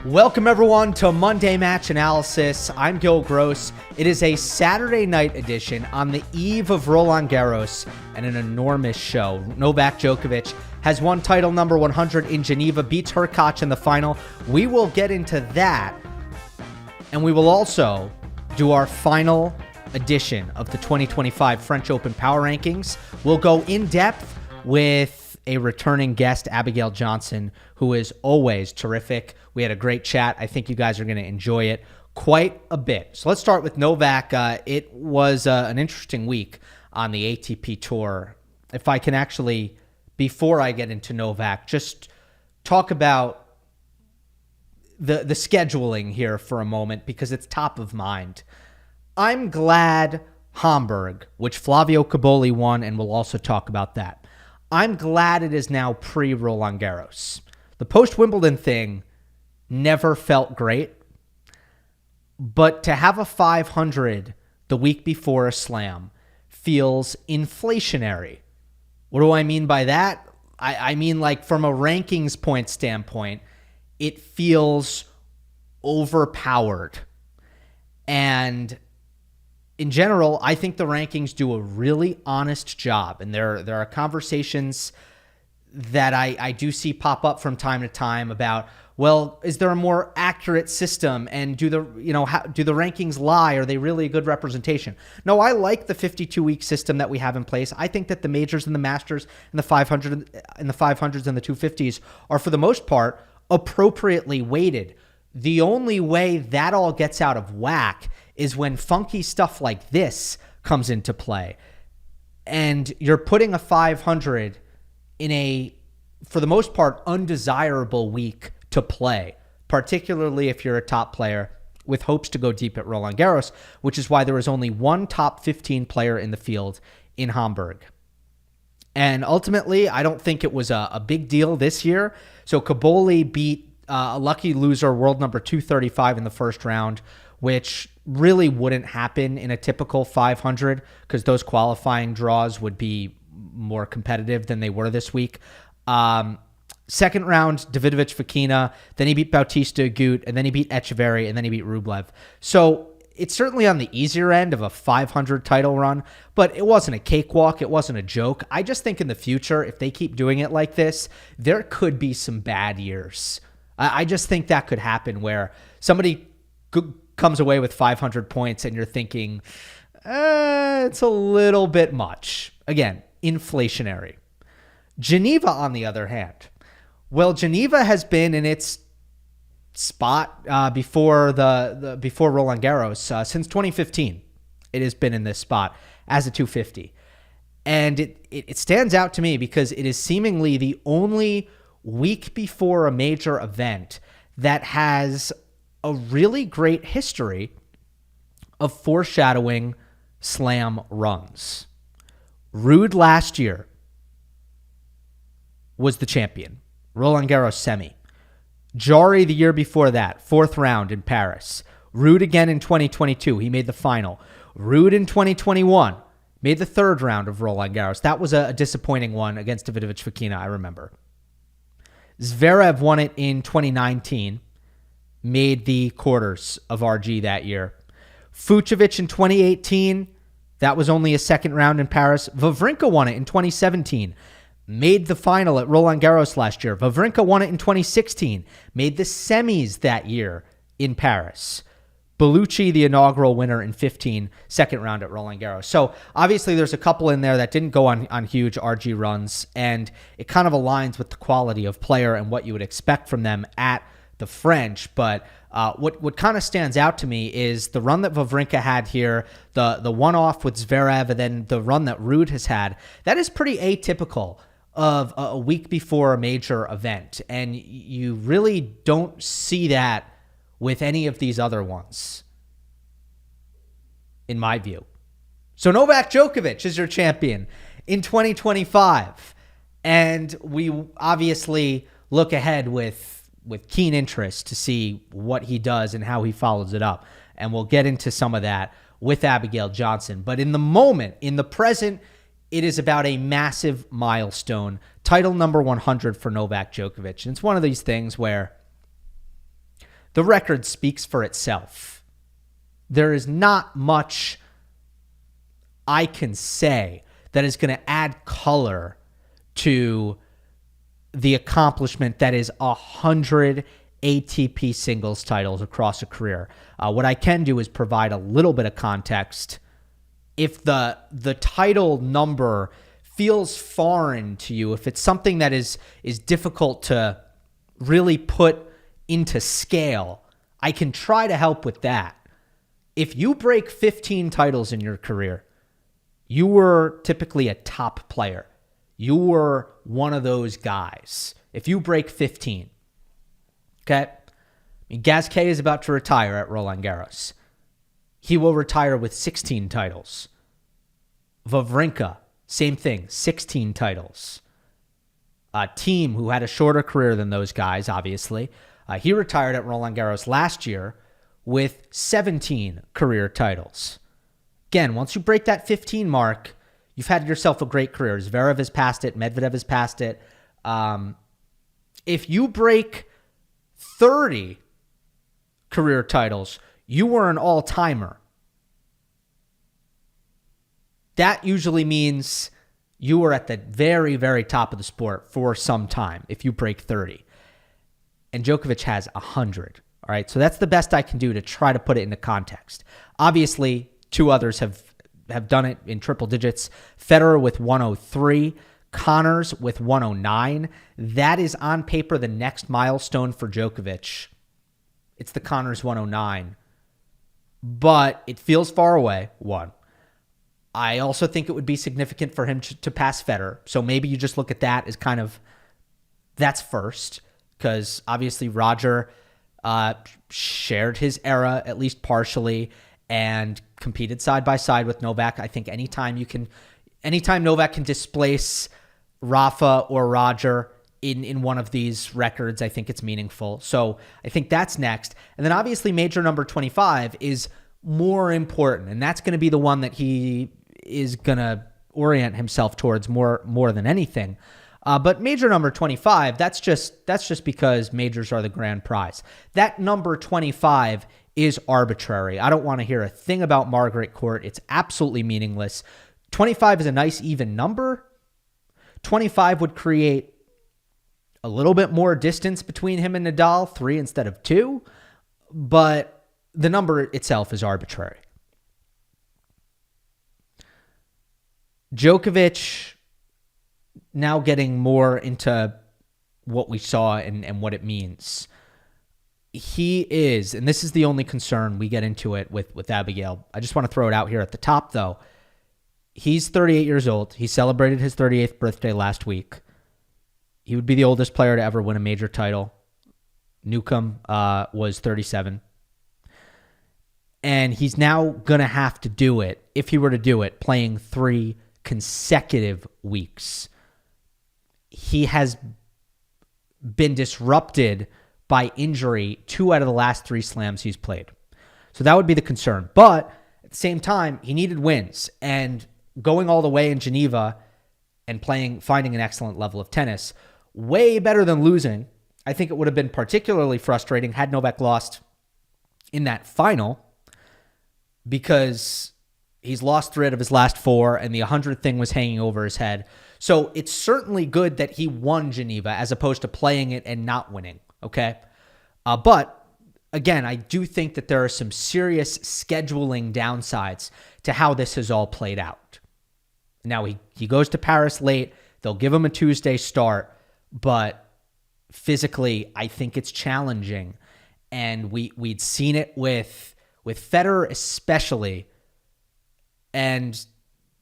Welcome everyone to Monday Match Analysis. I'm Gill Gross. It is a Saturday night edition on the eve of Roland Garros and an enormous show. Novak Djokovic has won title number 100 in Geneva, beats Hurkacz in the final. We will get into that, and we will also do our final edition of the 2025 French Open Power Rankings. We'll go in depth with a returning guest, Abigail Johnson, who is always terrific. We had a great chat. I think you guys are going to enjoy it quite a bit. So let's start with Novak. It was an interesting week on the ATP Tour. If I can actually, before I get into Novak, just talk about the scheduling here for a moment because it's top of mind. I'm glad Hamburg, which Flavio Cobolli won, and we'll also talk about that. I'm glad it is now pre-Roland Garros. The post-Wimbledon thing never felt great, but to have a 500 the week before a slam feels inflationary. What do I mean by that? I mean, like, from a rankings point standpoint, it feels overpowered. And in general, I think the rankings do a really honest job, and there are conversations that I do see pop up from time to time about, well, is there a more accurate system, and do the rankings lie? Are they really a good representation? No, I like the 52-week system that we have in place. I think that the majors and the Masters and the 500 and the 500s and the 250s are, for the most part, appropriately weighted. The only way that all gets out of whack is when funky stuff like this comes into play. And you're putting a 500 in a, for the most part, undesirable week to play, particularly if you're a top player with hopes to go deep at Roland Garros, which is why there is only one top 15 player in the field in Hamburg. And ultimately, I don't think it was a big deal this year. So Cobolli beat a lucky loser, world number 235 in the first round, which really wouldn't happen in a typical 500 because those qualifying draws would be more competitive than they were this week. Second round, Davidovich Fokina, then he beat Bautista Agut, and then he beat Echeverry, and then he beat Rublev. So it's certainly on the easier end of a 500 title run, but it wasn't a cakewalk. It wasn't a joke. I just think in the future, if they keep doing it like this, there could be some bad years. I just think that could happen where somebody comes away with 500 points and you're thinking, it's a little bit much. Again, inflationary. Geneva, on the other hand, well, Geneva has been in its spot before Roland Garros since 2015. It has been in this spot as a 250. And it stands out to me because it is seemingly the only week before a major event that has a really great history of foreshadowing slam runs. Ruud last year was the champion. Roland Garros semi. Jarry the year before that, fourth round in Paris. Ruud again in 2022. He made the final. Ruud in 2021 made the third round of Roland Garros. That was a disappointing one against Davidovich Fokina, I remember. Zverev won it in 2019. Made the quarters of RG that year. Fucsovics in 2018. That was only a second round in Paris. Wawrinka won it in 2017. Made the final at Roland Garros last year. Wawrinka won it in 2016. Made the semis that year in Paris. Bellucci, the inaugural winner in 15, second round at Roland Garros. So obviously there's a couple in there that didn't go on huge RG runs, and it kind of aligns with the quality of player and what you would expect from them at the French. But what kind of stands out to me is the run that Wawrinka had here, the one-off with Zverev, and then the run that Ruud has had. That is pretty atypical of a week before a major event, and you really don't see that with any of these other ones, in my view. So Novak Djokovic is your champion in 2025, and we obviously look ahead with keen interest to see what he does and how he follows it up, and we'll get into some of that with Abigail Johnson. But in the moment, in the present, it is about a massive milestone, title number 100 for Novak Djokovic. And it's one of these things where the record speaks for itself. There is not much I can say that is going to add color to the accomplishment that is 100 ATP singles titles across a career. What I can do is provide a little bit of context. If the title number feels foreign to you, if it's something that is difficult to really put into scale, I can try to help with that. If you break 15 titles in your career, you were typically a top player. You were one of those guys. If you break 15, okay? I mean, Gasquet is about to retire at Roland Garros. He will retire with 16 titles. Wawrinka, same thing, 16 titles. Thiem, who had a shorter career than those guys, obviously, he retired at Roland Garros last year with 17 career titles. Again, once you break that 15 mark, you've had yourself a great career. Zverev has passed it. Medvedev has passed it. If you break 30 career titles, you were an all-timer. That usually means you were at the very, very top of the sport for some time if you break 30. And Djokovic has 100. All right, so that's the best I can do to try to put it into context. Obviously, two others have done it in triple digits. Federer with 103, Connors with 109. That is on paper the next milestone for Djokovic. It's the Connors 109. But it feels far away, one. I also think it would be significant for him to pass Federer. So maybe you just look at that as kind of, that's first. Because obviously Roger shared his era, at least partially, and competed side by side with Novak. I think anytime Novak can displace Rafa or Roger in one of these records, I think it's meaningful. So I think that's next. And then obviously major number 25 is more important, and that's going to be the one that he is going to orient himself towards more than anything. But major number 25, that's just because majors are the grand prize. That number 25 is arbitrary. I don't want to hear a thing about Margaret Court. It's absolutely meaningless. 25 is a nice even number. 25 would create a little bit more distance between him and Nadal, 3 instead of 2. But the number itself is arbitrary. Djokovic now getting more into what we saw and what it means. He is, and this is the only concern we get into it with Abigail. I just want to throw it out here at the top, though. He's 38 years old. He celebrated his 38th birthday last week. He would be the oldest player to ever win a major title. Newcomb was 37. And he's now going to have to do it, if he were to do it, playing 3 consecutive weeks. He has been disrupted by injury 2 out of the last 3 slams he's played. So that would be the concern. But at the same time, he needed wins. And going all the way in Geneva and finding an excellent level of tennis, way better than losing. I think it would have been particularly frustrating had Novak lost in that final, because he's lost 3 out of his last 4, and the 100th thing was hanging over his head. So it's certainly good that he won Geneva as opposed to playing it and not winning, okay? But, again, I do think that there are some serious scheduling downsides to how this has all played out. Now, he goes to Paris late. They'll give him a Tuesday start, but physically, I think it's challenging. And we'd seen it with Federer especially, and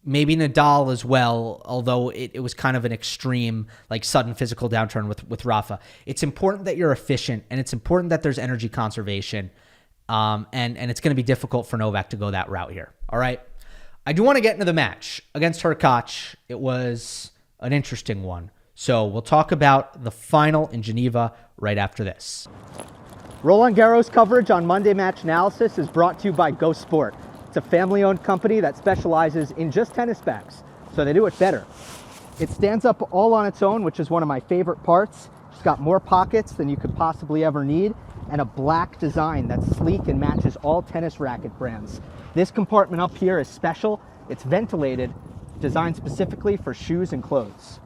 maybe Nadal as well, although it was kind of an extreme, like sudden physical downturn with Rafa. It's important that you're efficient, and it's important that there's energy conservation, and it's going to be difficult for Novak to go that route here. All right? I do want to get into the match against Hurkacz. It was an interesting one. So we'll talk about the final in Geneva right after this. Roland Garros coverage on Monday Match Analysis is brought to you by Go Sport. It's a family-owned company that specializes in just tennis bags, so they do it better. It stands up all on its own, which is one of my favorite parts. It's got more pockets than you could possibly ever need, and a black design that's sleek and matches all tennis racket brands. This compartment up here is special. It's ventilated, designed specifically for shoes and clothes.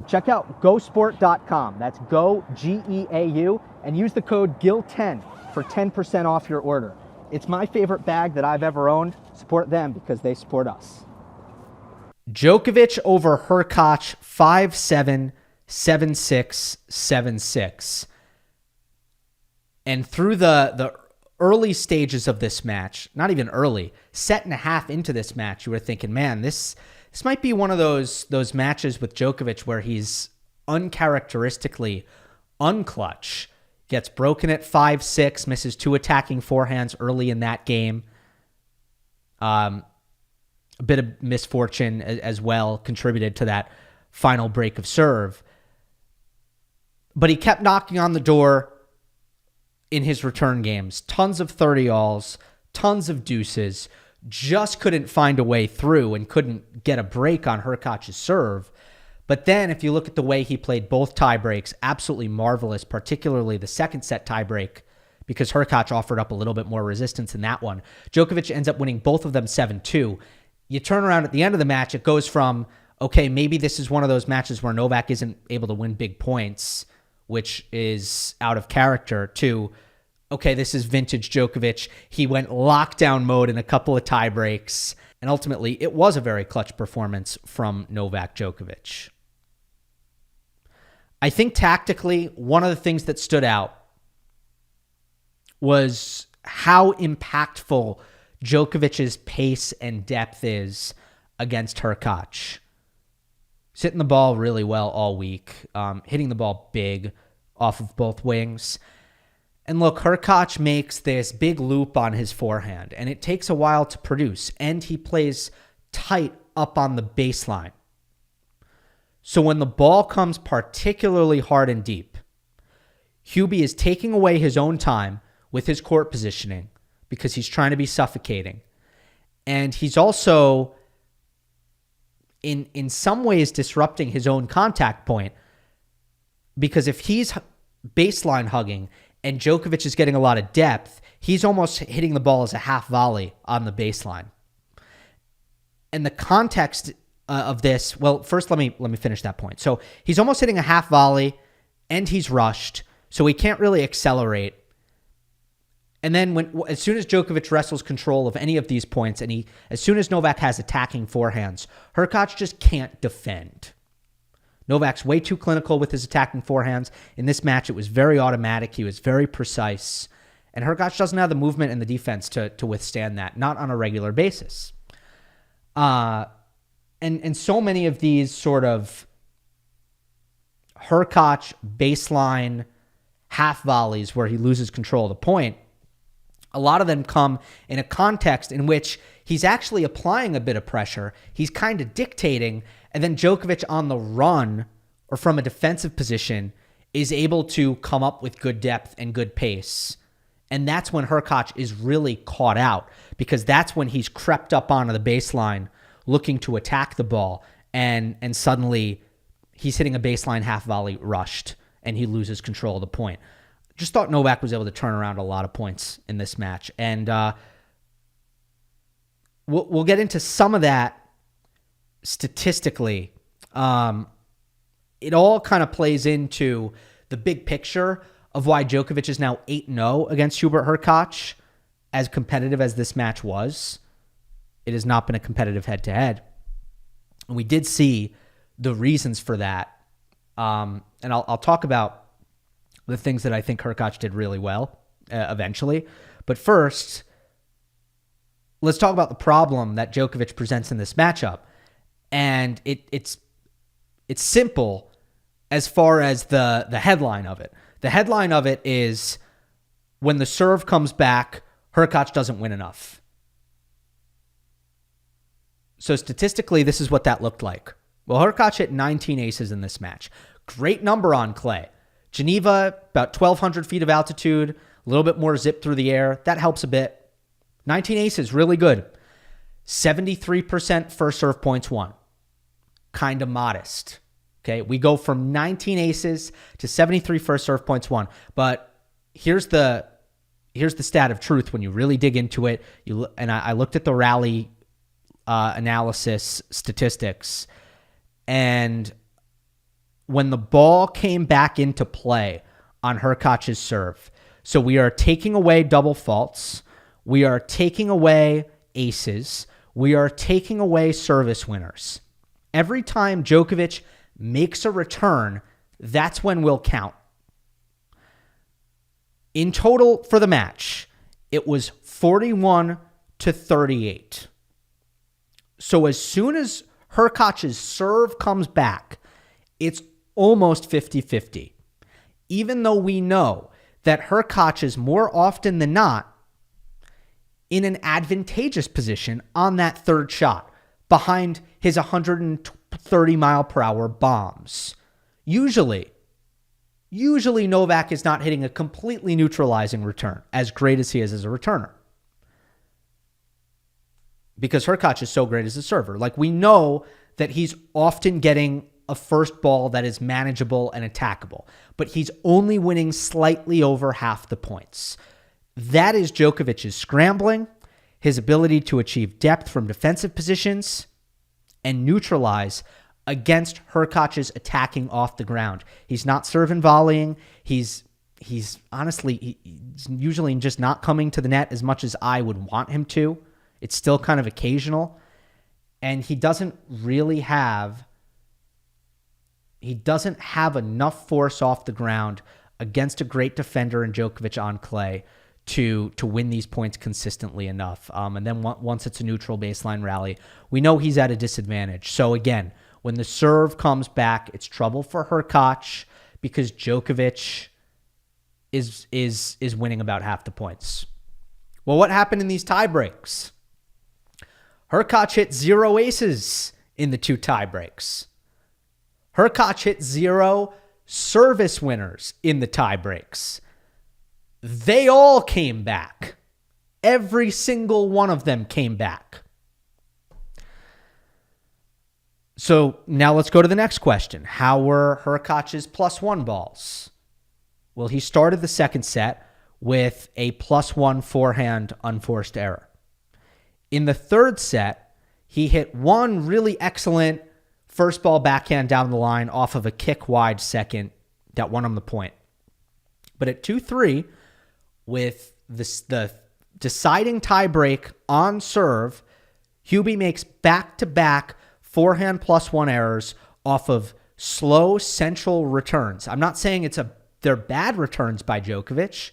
Check out gosport.com. That's go, G-E-A-U, and use the code GIL10 for 10% off your order. It's my favorite bag that I've ever owned. Support them because they support us. Djokovic over Hurkacz 5-7, 7-6, 7-6. And through the early stages of this match, not even early, set and a half into this match, you were thinking, man, this might be one of those matches with Djokovic where he's uncharacteristically unclutch. Gets broken at 5-6, misses 2 attacking forehands early in that game. A bit of misfortune as well contributed to that final break of serve. But he kept knocking on the door in his return games. Tons of 30-alls, tons of deuces. Just couldn't find a way through and couldn't get a break on Hurkacz's serve. But then if you look at the way he played both tie breaks, absolutely marvelous, particularly the second set tie break, because Hurkacz offered up a little bit more resistance in that one. Djokovic ends up winning both of them 7-2. You turn around at the end of the match, it goes from, okay, maybe this is one of those matches where Novak isn't able to win big points, which is out of character, to, okay, this is vintage Djokovic. He went lockdown mode in a couple of tie breaks, and ultimately it was a very clutch performance from Novak Djokovic. I think tactically, one of the things that stood out was how impactful Djokovic's pace and depth is against Hurkacz. Hitting the ball really well all week, hitting the ball big off of both wings. And look, Hurkacz makes this big loop on his forehand, and it takes a while to produce, and he plays tight up on the baseline. So when the ball comes particularly hard and deep, Hubie is taking away his own time with his court positioning because he's trying to be suffocating. And he's also, in some ways, disrupting his own contact point, because if he's baseline hugging and Djokovic is getting a lot of depth, he's almost hitting the ball as a half volley on the baseline. And the context of this, well, first let me finish that point. So he's almost hitting a half volley and he's rushed, so he can't really accelerate. And then as soon as Djokovic wrestles control of any of these points, and as soon as Novak has attacking forehands, Hurkacz just can't defend. Novak's way too clinical with his attacking forehands. In this match, it was very automatic. He was very precise. And Hurkacz doesn't have the movement and the defense to withstand that, not on a regular basis. And so many of these sort of Hurkacz baseline half volleys where he loses control of the point, a lot of them come in a context in which he's actually applying a bit of pressure. He's kind of dictating, and then Djokovic on the run or from a defensive position is able to come up with good depth and good pace. And that's when Hurkacz is really caught out, because that's when he's crept up onto the baseline looking to attack the ball, and suddenly he's hitting a baseline half volley rushed and he loses control of the point. Just thought Novak was able to turn around a lot of points in this match. And we'll get into some of that statistically. It all kind of plays into the big picture of why Djokovic is now 8-0 against Hubert Hurkacz, as competitive as this match was. It has not been a competitive head-to-head. And we did see the reasons for that. And I'll talk about the things that I think Hurkacz did really well eventually. But first, let's talk about the problem that Djokovic presents in this matchup. And it's simple as far as the headline of it. The headline of it is, when the serve comes back, Hurkacz doesn't win enough. So statistically, this is what that looked like. Well, Hurkacz hit 19 aces in this match. Great number on clay. Geneva, about 1,200 feet of altitude, a little bit more zip through the air. That helps a bit. 19 aces, really good. 73% first serve points won. Kind of modest. Okay, we go from 19 aces to 73 first serve points won. But here's the stat of truth when you really dig into it. I looked at the rally analysis statistics, and when the ball came back into play on Hurkacz's serve, so we are taking away double faults, we are taking away aces, we are taking away service winners. Every time Djokovic makes a return, that's when we'll count. In total for the match, it was 41-38. So as soon as Hurkacz's serve comes back, it's almost 50-50. Even though we know that Hurkacz is more often than not in an advantageous position on that third shot behind his 130-mile-per-hour bombs. Usually Novak is not hitting a completely neutralizing return, as great as he is as a returner. Because Hurkacz is so great as a server. Like, we know that he's often getting a first ball that is manageable and attackable, but he's only winning slightly over half the points. That is Djokovic's scrambling, his ability to achieve depth from defensive positions, and neutralize against Hurkacz's attacking off the ground. He's not serving volleying. He's honestly, he's usually just not coming to the net as much as I would want him to. It's still kind of occasional. And he doesn't have enough force off the ground against a great defender in Djokovic on clay to win these points consistently enough. And then once it's a neutral baseline rally, we know he's at a disadvantage. So again, when the serve comes back, it's trouble for Hurkacz because Djokovic is winning about half the points. Well, what happened in these tie breaks? Hurkacz hit 0 aces in the 2 tie breaks. Hurkacz hit 0 service winners in the tie breaks. They all came back. Every single one of them came back. So now let's go to the next question. How were Hurkacz's +1 balls? Well, he started the second set with a +1 forehand unforced error. In the third set, he hit one really excellent first ball backhand down the line off of a kick wide second that won him the point. But at 2-3, with the deciding tiebreak on serve, Hubie makes back-to-back forehand +1 errors off of slow central returns. I'm not saying they're bad returns by Djokovic.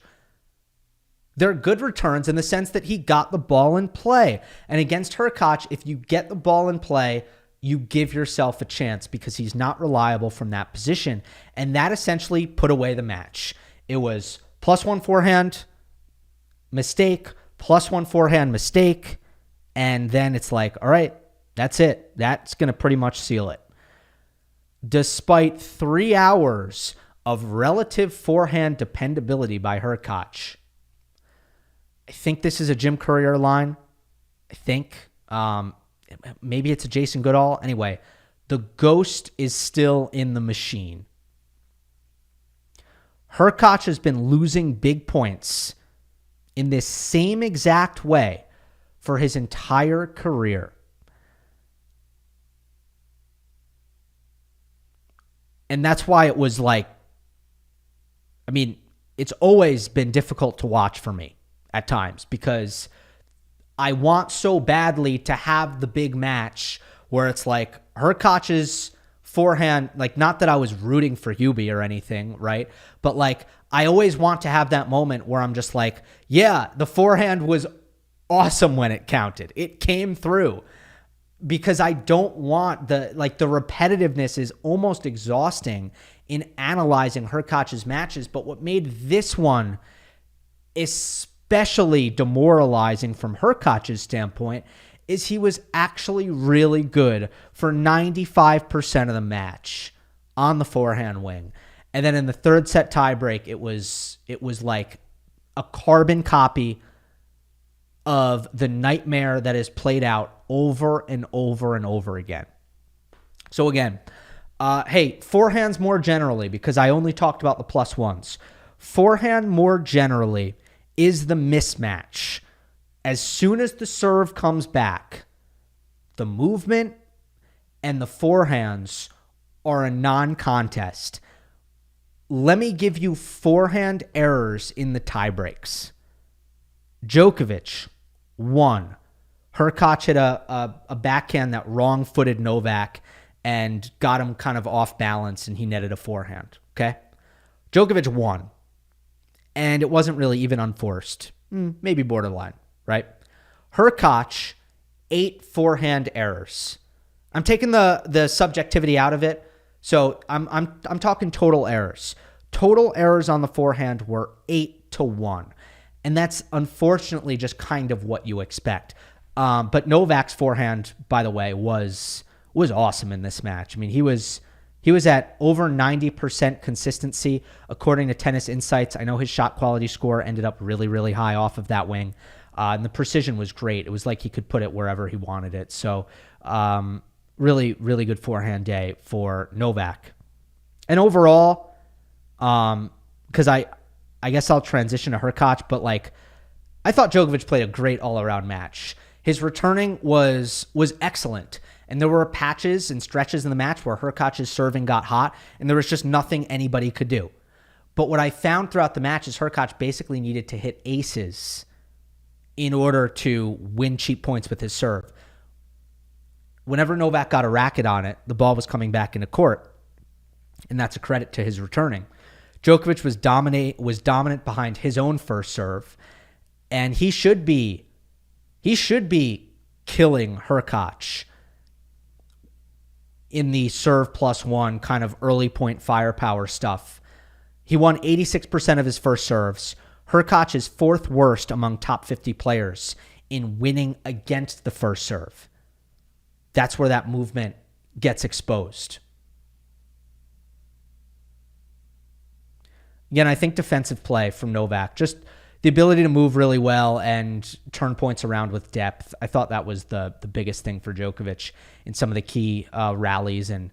They're good returns in the sense that he got the ball in play. And against Hurkacz, if you get the ball in play, you give yourself a chance because he's not reliable from that position. And that essentially put away the match. It was +1 forehand mistake, +1 forehand mistake, and then it's like, all right, that's it. That's going to pretty much seal it. Despite 3 hours of relative forehand dependability by Hurkacz, I think this is a Jim Courier line. I think. Maybe it's a Jason Goodall. Anyway, the ghost is still in the machine. Hurkacz has been losing big points in this same exact way for his entire career. And that's why it was like, I mean, it's always been difficult to watch for me at times because I want so badly to have the big match where it's like Hurkacz's forehand, like not that I was rooting for Hubie or anything, right? But like I always want to have that moment where I'm just like, yeah, the forehand was awesome when it counted. It came through. Because I don't want the repetitiveness is almost exhausting in analyzing Hurkacz's matches. But what made this one especially demoralizing from Hurkacz's standpoint is he was actually really good for 95% of the match on the forehand wing. And then in the third set tiebreak, it was like a carbon copy of the nightmare that is played out over and over and over again. So again, hey, forehands more generally, because I only talked about the +1s. Forehand, more generally, is the mismatch. As soon as the serve comes back, the movement and the forehands are a non-contest. Let me give you forehand errors in the tiebreaks. Djokovic, 1. Hurkacz hit a backhand that wrong-footed Novak and got him kind of off balance, and he netted a forehand, okay? Djokovic won, and it wasn't really even unforced. Maybe borderline, right? Hurkacz, 8 forehand errors. I'm taking the subjectivity out of it, so I'm talking total errors. Total errors on the forehand were 8-1, and that's unfortunately just kind of what you expect. But Novak's forehand, by the way, was awesome in this match. I mean, he was at over 90% consistency according to Tennis Insights. I know his shot quality score ended up really, really high off of that wing, and the precision was great. It was like he could put it wherever he wanted it. So really, really good forehand day for Novak. And overall, because I guess I'll transition to Hurkacz, but like I thought Djokovic played a great all-around match. His returning was excellent. And there were patches and stretches in the match where Hurkacz's serving got hot, and there was just nothing anybody could do. But what I found throughout the match is Hurkacz basically needed to hit aces in order to win cheap points with his serve. Whenever Novak got a racket on it, the ball was coming back into court, and that's a credit to his returning. Djokovic was dominant behind his own first serve, and he should be killing Hurkacz in the serve +1 kind of early point firepower stuff. He won 86% of his first serves. Hurkacz is 4th worst among top 50 players in winning against the first serve. That's where that movement gets exposed. Again, I think defensive play from Novak, just the ability to move really well and turn points around with depth. I thought that was the biggest thing for Djokovic in some of the key rallies. And,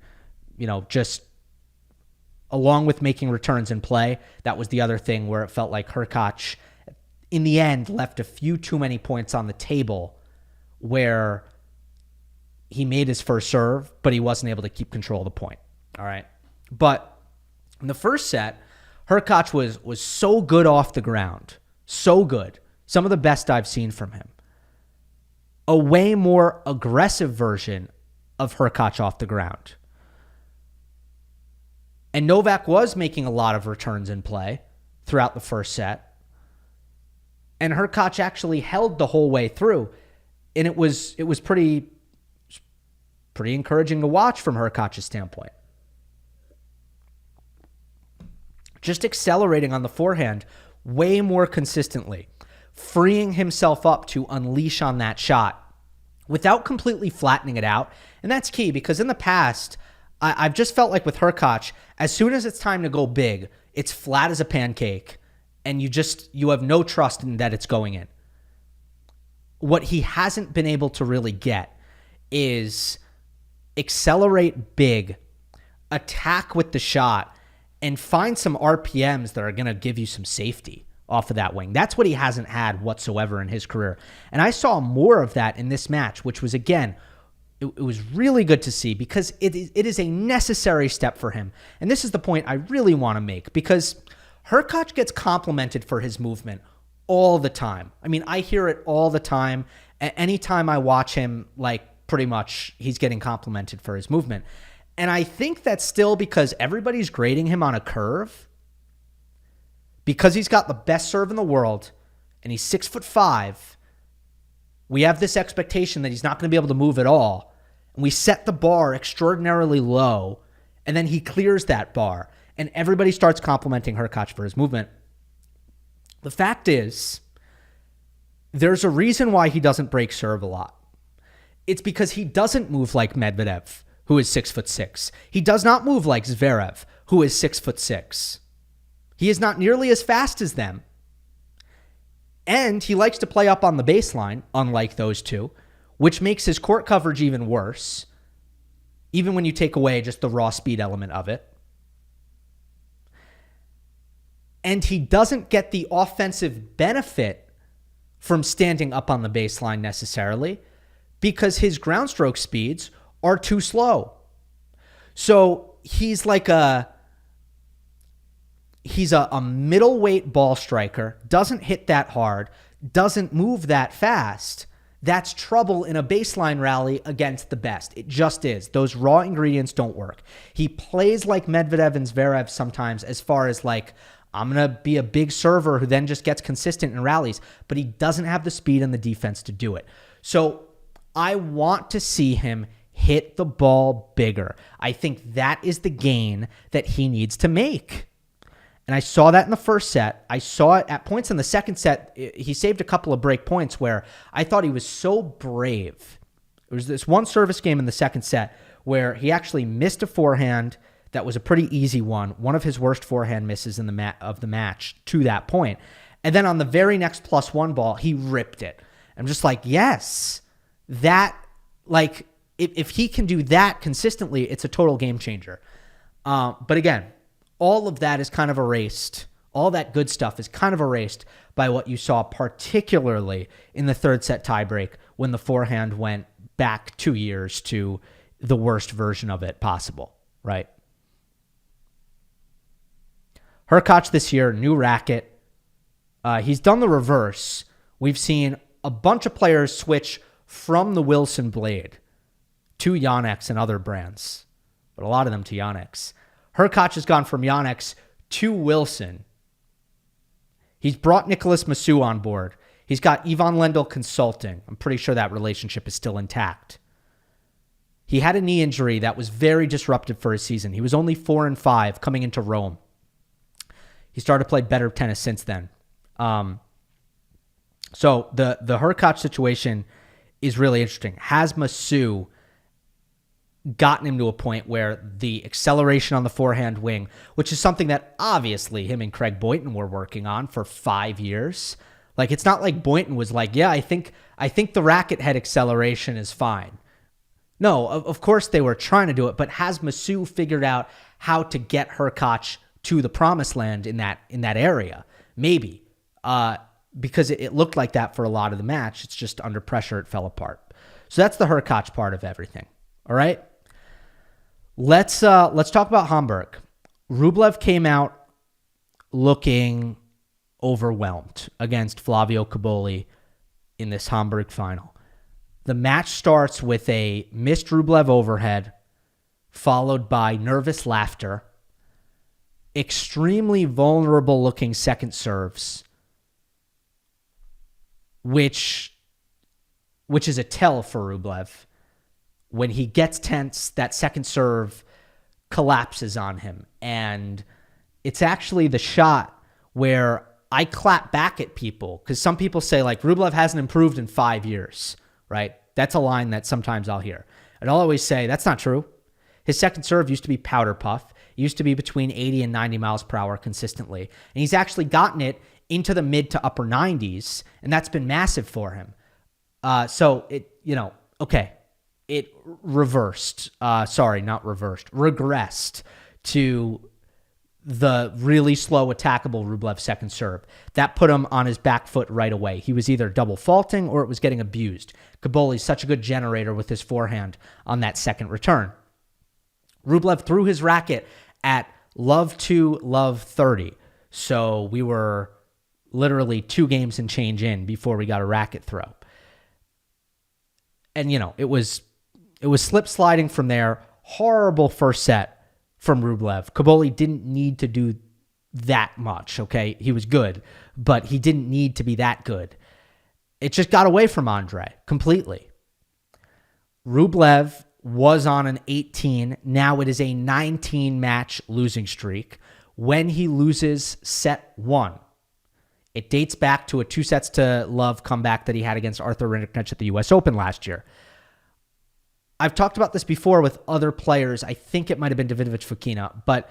just along with making returns in play, that was the other thing where it felt like Hurkacz, in the end, left a few too many points on the table where he made his first serve, but he wasn't able to keep control of the point. All right. But in the first set, Hurkacz was so good off the ground. So good. Some of the best I've seen from him. A way more aggressive version of Hurkacz off the ground. And Novak was making a lot of returns in play throughout the first set. And Hurkacz actually held the whole way through. And it was pretty encouraging to watch from Hurkacz's standpoint. Just accelerating on the forehand way more consistently, freeing himself up to unleash on that shot without completely flattening it out. And that's key because in the past, I've just felt like with Hurkacz, as soon as it's time to go big, it's flat as a pancake and you have no trust in that it's going in. What he hasn't been able to really get is accelerate big, attack with the shot, and find some RPMs that are going to give you some safety off of that wing. That's what he hasn't had whatsoever in his career. And I saw more of that in this match, which was, again, it was really good to see because it is a necessary step for him. And this is the point I really want to make because Hurkacz gets complimented for his movement all the time. I mean, I hear it all the time. Anytime I watch him, pretty much he's getting complimented for his movement. And I think that's still because everybody's grading him on a curve because he's got the best serve in the world and he's 6'5". We have this expectation that he's not going to be able to move at all. And we set the bar extraordinarily low and then he clears that bar and everybody starts complimenting Hurkacz for his movement. The fact is, there's a reason why he doesn't break serve a lot. It's because he doesn't move like Medvedev, who is 6'6". He does not move like Zverev, who is 6'6". He is not nearly as fast as them. And he likes to play up on the baseline, unlike those two, which makes his court coverage even worse, even when you take away just the raw speed element of it. And he doesn't get the offensive benefit from standing up on the baseline necessarily because his ground stroke speeds are too slow. So he's like he's a middleweight ball striker, doesn't hit that hard, doesn't move that fast. That's trouble in a baseline rally against the best. It just is. Those raw ingredients don't work. He plays like Medvedev and Zverev sometimes as far as like, I'm going to be a big server who then just gets consistent in rallies, but he doesn't have the speed and the defense to do it. So I want to see him hit the ball bigger. I think that is the gain that he needs to make. And I saw that in the first set. I saw it at points in the second set. He saved a couple of break points where I thought he was so brave. There was this one service game in the second set where he actually missed a forehand that was a pretty easy one of his worst forehand misses in the match to that point. And then on the very next +1 ball, he ripped it. I'm just like, yes, that, like, if he can do that consistently, it's a total game changer. But again, all of that is kind of erased. All that good stuff is kind of erased by what you saw, particularly in the third set tiebreak when the forehand went back 2 years to the worst version of it possible, right? Hurkacz this year, new racket. He's done the reverse. We've seen a bunch of players switch from the Wilson blade to Jannik's and other brands, but a lot of them to Jannik's. Hurkacz has gone from Jannik's to Wilson. He's brought Nicholas Massou on board. He's got Ivan Lendl Consulting. I'm pretty sure that relationship is still intact. He had a knee injury that was very disruptive for his season. He was only 4-5 coming into Rome. He started to play better tennis since then. So the Hurkacz situation is really interesting. Has Massou gotten him to a point where the acceleration on the forehand wing, which is something that obviously him and Craig Boynton were working on for 5 years. Like, it's not like Boynton was like, yeah, I think the racket head acceleration is fine. No, of course they were trying to do it, but has Massou figured out how to get Hurkacz to the promised land in that area? Maybe. Because it looked like that for a lot of the match. It's just under pressure, it fell apart. So that's the Hurkacz part of everything. All right? Let's talk about Hamburg. Rublev came out looking overwhelmed against Flavio Cobolli in this Hamburg final. The match starts with a missed Rublev overhead, followed by nervous laughter, extremely vulnerable looking second serves, which is a tell for Rublev. When he gets tense, that second serve collapses on him. And it's actually the shot where I clap back at people, because some people say, like, Rublev hasn't improved in 5 years, right? That's a line that sometimes I'll hear. And I'll always say, that's not true. His second serve used to be powder puff. It used to be between 80 and 90 miles per hour consistently. And he's actually gotten it into the mid to upper 90s, and that's been massive for him. So it, okay. It reversed. Regressed to the really slow attackable Rublev second serve. That put him on his back foot right away. He was either double faulting or it was getting abused. Cobolli's such a good generator with his forehand on that second return. Rublev threw his racket at love 2, love 30. So we were literally 2 games and change in before we got a racket throw. And, it was slip sliding from there. Horrible first set from Rublev. Cobolli didn't need to do that much, okay? He was good, but he didn't need to be that good. It just got away from Andrey completely. Rublev was on an 18. Now it is a 19-match losing streak. When he loses set 1, it dates back to a 2-sets-to-love comeback that he had against Arthur Rinderknecht at the U.S. Open last year. I've talked about this before with other players. I think it might have been Davidovich Fokina, but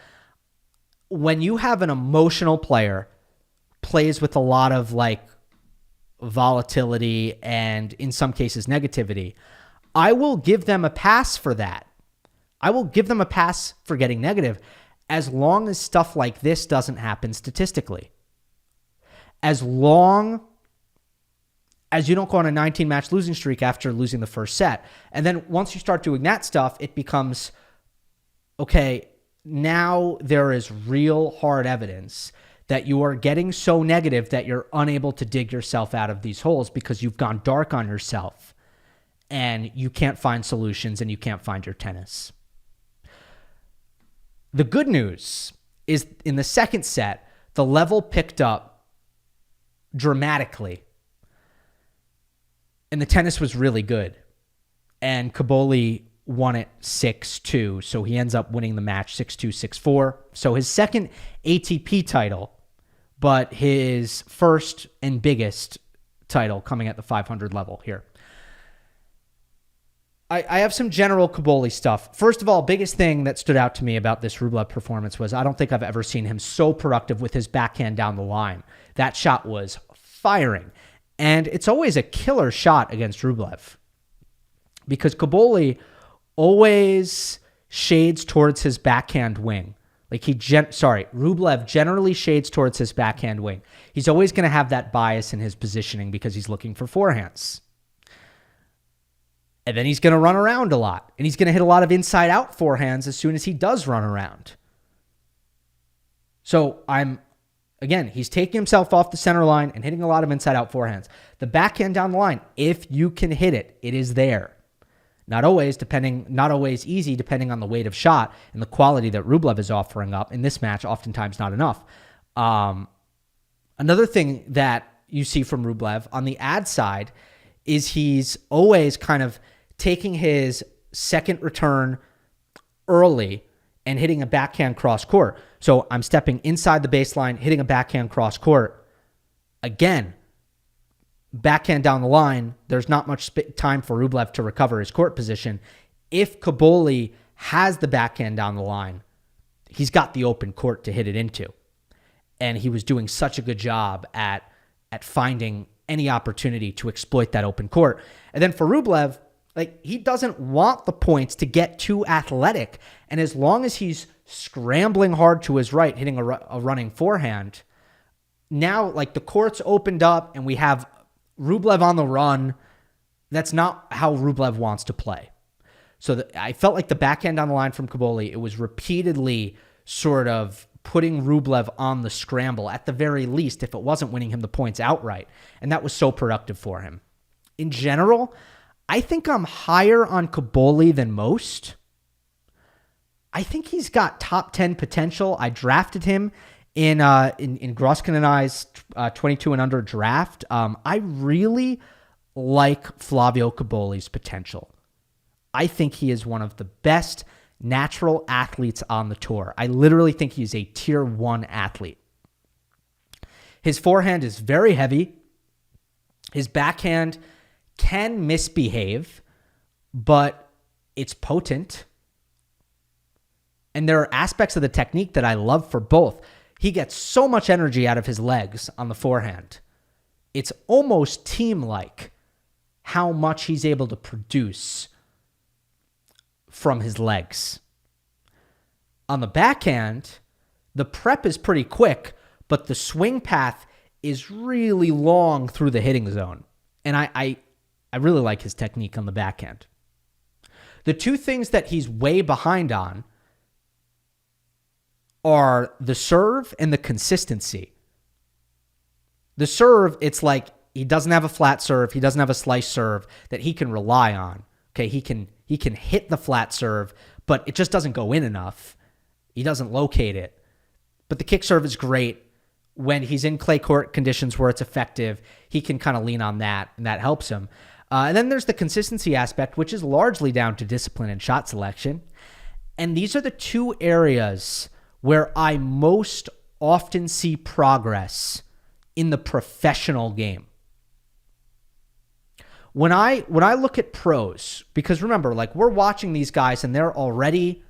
when you have an emotional player, plays with a lot of volatility and in some cases negativity, I will give them a pass for that. I will give them a pass for getting negative. as long as stuff like this doesn't happen statistically. As long as you don't go on a 19-match losing streak after losing the first set. And then once you start doing that stuff, it becomes, okay, now there is real hard evidence that you are getting so negative that you're unable to dig yourself out of these holes because you've gone dark on yourself and you can't find solutions and you can't find your tennis. The good news is in the second set, the level picked up dramatically and the tennis was really good. And Cobolli won it 6-2, so he ends up winning the match 6-2, 6-4. So his second ATP title, but his first and biggest title coming at the 500 level here. I have some general Cobolli stuff. First of all, biggest thing that stood out to me about this Rublev performance was I don't think I've ever seen him so productive with his backhand down the line. That shot was firing. And it's always a killer shot against Rublev because Cobolli always shades towards his backhand wing. Rublev generally shades towards his backhand wing. He's always going to have that bias in his positioning because he's looking for forehands. And then he's going to run around a lot. And he's going to hit a lot of inside-out forehands as soon as he does run around. So he's taking himself off the center line and hitting a lot of inside-out forehands. The backhand down the line, if you can hit it, it is there. Not always easy, depending on the weight of shot and the quality that Rublev is offering up. In this match, oftentimes not enough. Another thing that you see from Rublev on the ad side is he's always kind of taking his second return early and hitting a backhand cross court. So I'm stepping inside the baseline, hitting a backhand cross court. Again, backhand down the line, there's not much time for Rublev to recover his court position. If Cobolli has the backhand down the line, he's got the open court to hit it into. And he was doing such a good job at finding any opportunity to exploit that open court. And then for Rublev, he doesn't want the points to get too athletic. And as long as he's scrambling hard to his right, hitting a running forehand, now the court's opened up and we have Rublev on the run. That's not how Rublev wants to play. So I felt like the backhand on the line from Cobolli, it was repeatedly sort of putting Rublev on the scramble, at the very least, if it wasn't winning him the points outright. And that was so productive for him. In general, I think I'm higher on Cobolli than most. I think he's got top 10 potential. I drafted him in Groskin and I's 22 and under draft. I really like Flavio Cobolli's potential. I think he is one of the best natural athletes on the tour. I literally think he's a tier 1 athlete. His forehand is very heavy. His backhand can misbehave, but it's potent. And there are aspects of the technique that I love for both. He gets so much energy out of his legs on the forehand. It's almost team-like how much he's able to produce from his legs. On the backhand, the prep is pretty quick, but the swing path is really long through the hitting zone. And I really like his technique on the backhand. The two things that he's way behind on are the serve and the consistency. The serve, it's like he doesn't have a flat serve. He doesn't have a slice serve that he can rely on. Okay, he can hit the flat serve, but it just doesn't go in enough. He doesn't locate it. But the kick serve is great. When he's in clay court conditions where it's effective, he can kind of lean on that, and that helps him. And then there's the consistency aspect, which is largely down to discipline and shot selection. And these are the two areas where I most often see progress in the professional game. When I look at pros, because remember, we're watching these guys and they're already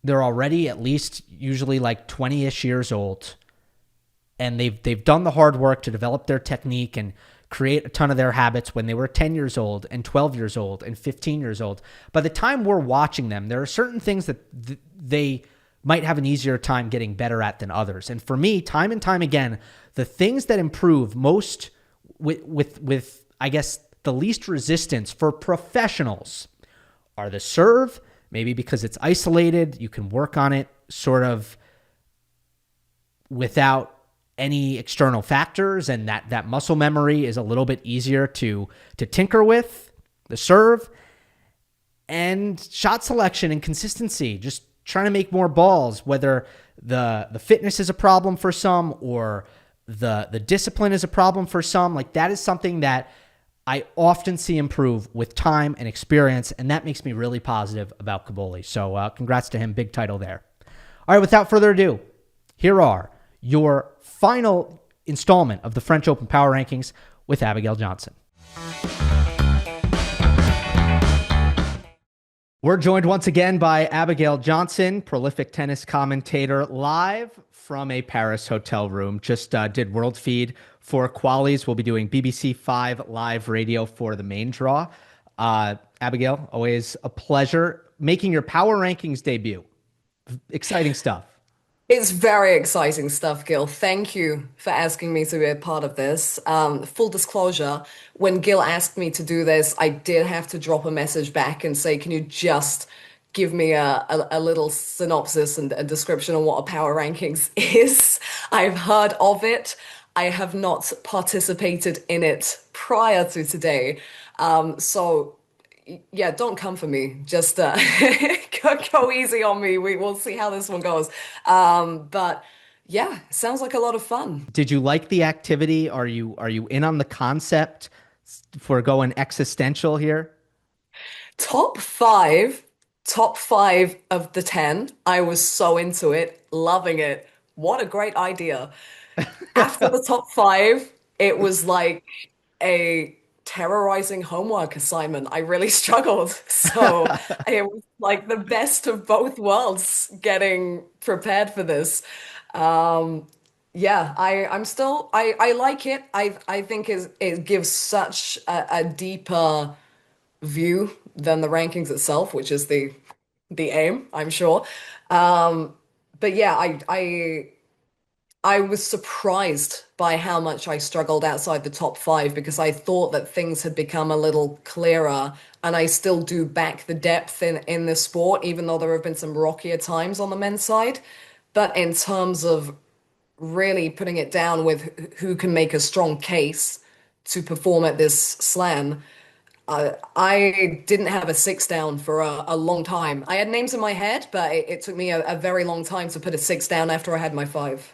at least usually 20-ish years old, and they've done the hard work to develop their technique and create a ton of their habits when they were 10 years old and 12 years old and 15 years old. By the time we're watching them, there are certain things that they might have an easier time getting better at than others. And for me, time and time again, the things that improve most with I guess the least resistance for professionals are the serve, maybe because it's isolated, you can work on it sort of without any external factors, and that muscle memory is a little bit easier to tinker with, the serve, and shot selection and consistency, just trying to make more balls, whether the fitness is a problem for some or the discipline is a problem for some. Like, that is something that I often see improve with time and experience, and that makes me really positive about Cobolli. So congrats to him. Big title there. All right, without further ado, here are your final installment of the French Open Power Rankings with Abigail Johnson. We're joined once again by Abigail Johnson, prolific tennis commentator, live from a Paris hotel room. Just did world feed for Qualies. We'll be doing BBC 5 live radio for the main draw. Abigail, always a pleasure making your Power Rankings debut. Exciting stuff. It's very exciting stuff, Gil. Thank you for asking me to be a part of this. Full disclosure, when Gil asked me to do this, I did have to drop a message back and say, can you just give me a little synopsis and a description on what a power rankings is? I've heard of it. I have not participated in it prior to today. So yeah, don't come for me. Just go easy on me. We'll see how this one goes. But yeah, sounds like a lot of fun. Did you like the activity? Are you in on the concept for going existential here? Top five, top five of the 10. I was so into it, loving it. What a great idea. After the top five, it was like a terrorizing homework assignment. I really struggled. So it was like the best of both worlds getting prepared for this. Yeah, I'm still I like it. I think it gives such a deeper view than the rankings itself, which is the aim, I'm sure. But yeah, I was surprised by how much I struggled outside the top five because I thought that things had become a little clearer, and I still do back the depth in the sport, even though there have been some rockier times on the men's side. But in terms of really putting it down with who can make a strong case to perform at this slam, I didn't have a six down for a long time. I had names in my head, but it took me a very long time to put a six down after I had my five.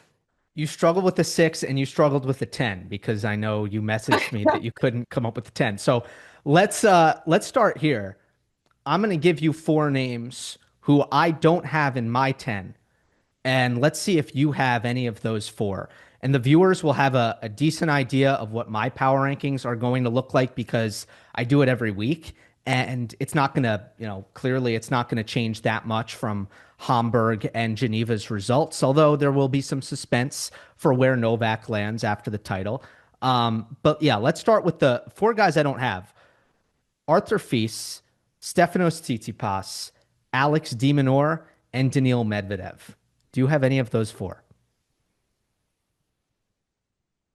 You struggled with the 6 and you struggled with the 10 because I know you messaged me that you couldn't come up with the 10. So let's start here. I'm going to give you 4 names who I don't have in my 10, and let's see if you have any of those 4. And the viewers will have a decent idea of what my power rankings are going to look like because I do it every week. And it's not going to, clearly it's not going to change that much from Hamburg and Geneva's results, although there will be some suspense for where Novak lands after the title. But yeah, let's start with the 4 guys I don't have. Arthur Fils, Stefanos Tsitsipas, Alex de Minaur, and Daniil Medvedev. Do you have any of those 4?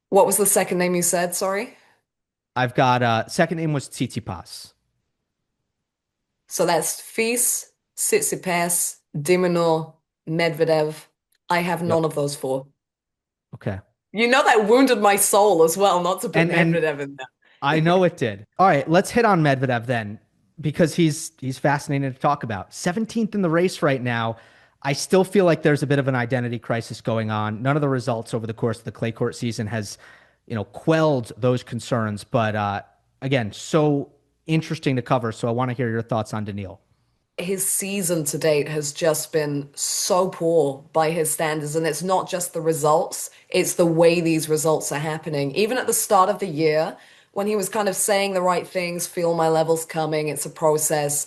What was the second name you said? Sorry. I've got second name was Tsitsipas. So that's Fils, Tsitsipas, de Minaur, Medvedev. I have Yep. none of those 4. Okay. You know that wounded my soul as well, not to put And Medvedev in there. I know it did. All right, let's hit on Medvedev then, because he's fascinating to talk about. 17th in the race right now. I still feel like there's a bit of an identity crisis going on. None of the results over the course of the clay court season has, quelled those concerns. But again, so interesting to cover. So I want to hear your thoughts on Daniil. His season to date has just been so poor by his standards. And it's not just the results, it's the way these results are happening. Even at the start of the year, when he was kind of saying the right things, feel my levels coming, it's a process,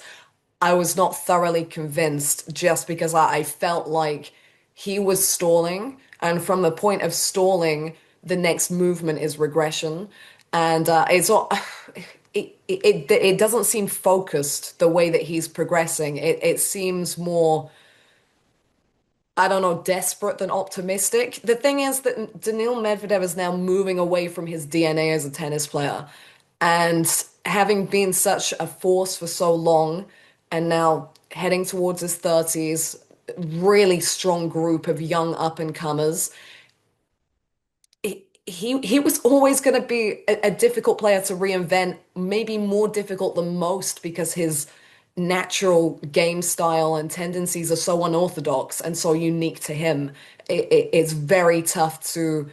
I was not thoroughly convinced just because I felt like he was stalling. And from the point of stalling, the next movement is regression. And it's all. It doesn't seem focused the way that he's progressing. It seems more I don't know, desperate than optimistic. The thing is that Daniil Medvedev is now moving away from his DNA as a tennis player. And having been such a force for so long and now heading towards his 30s, really strong group of young up and comers, he was always going to be a difficult player to reinvent, maybe more difficult than most because his natural game style and tendencies are so unorthodox and so unique to him. It's very tough to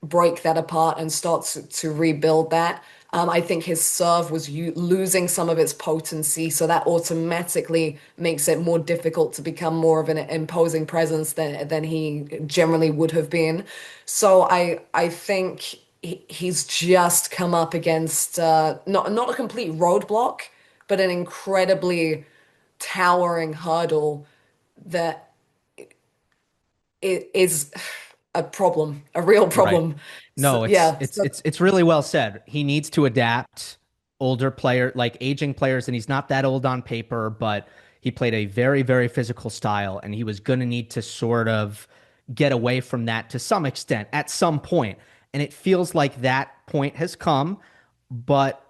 break that apart and start to rebuild that. I think his serve was losing some of its potency, so that automatically makes it more difficult to become more of an imposing presence than he generally would have been. So I think he's just come up against not a complete roadblock, but an incredibly towering hurdle that it is a problem, a real Right. problem. So, No, it's yeah, it's so it's it's really well said. He needs to adapt. Older player, like aging players, and he's not that old on paper, but he played a very, very physical style, and he was going to need to sort of get away from that to some extent at some point. And it feels like that point has come, but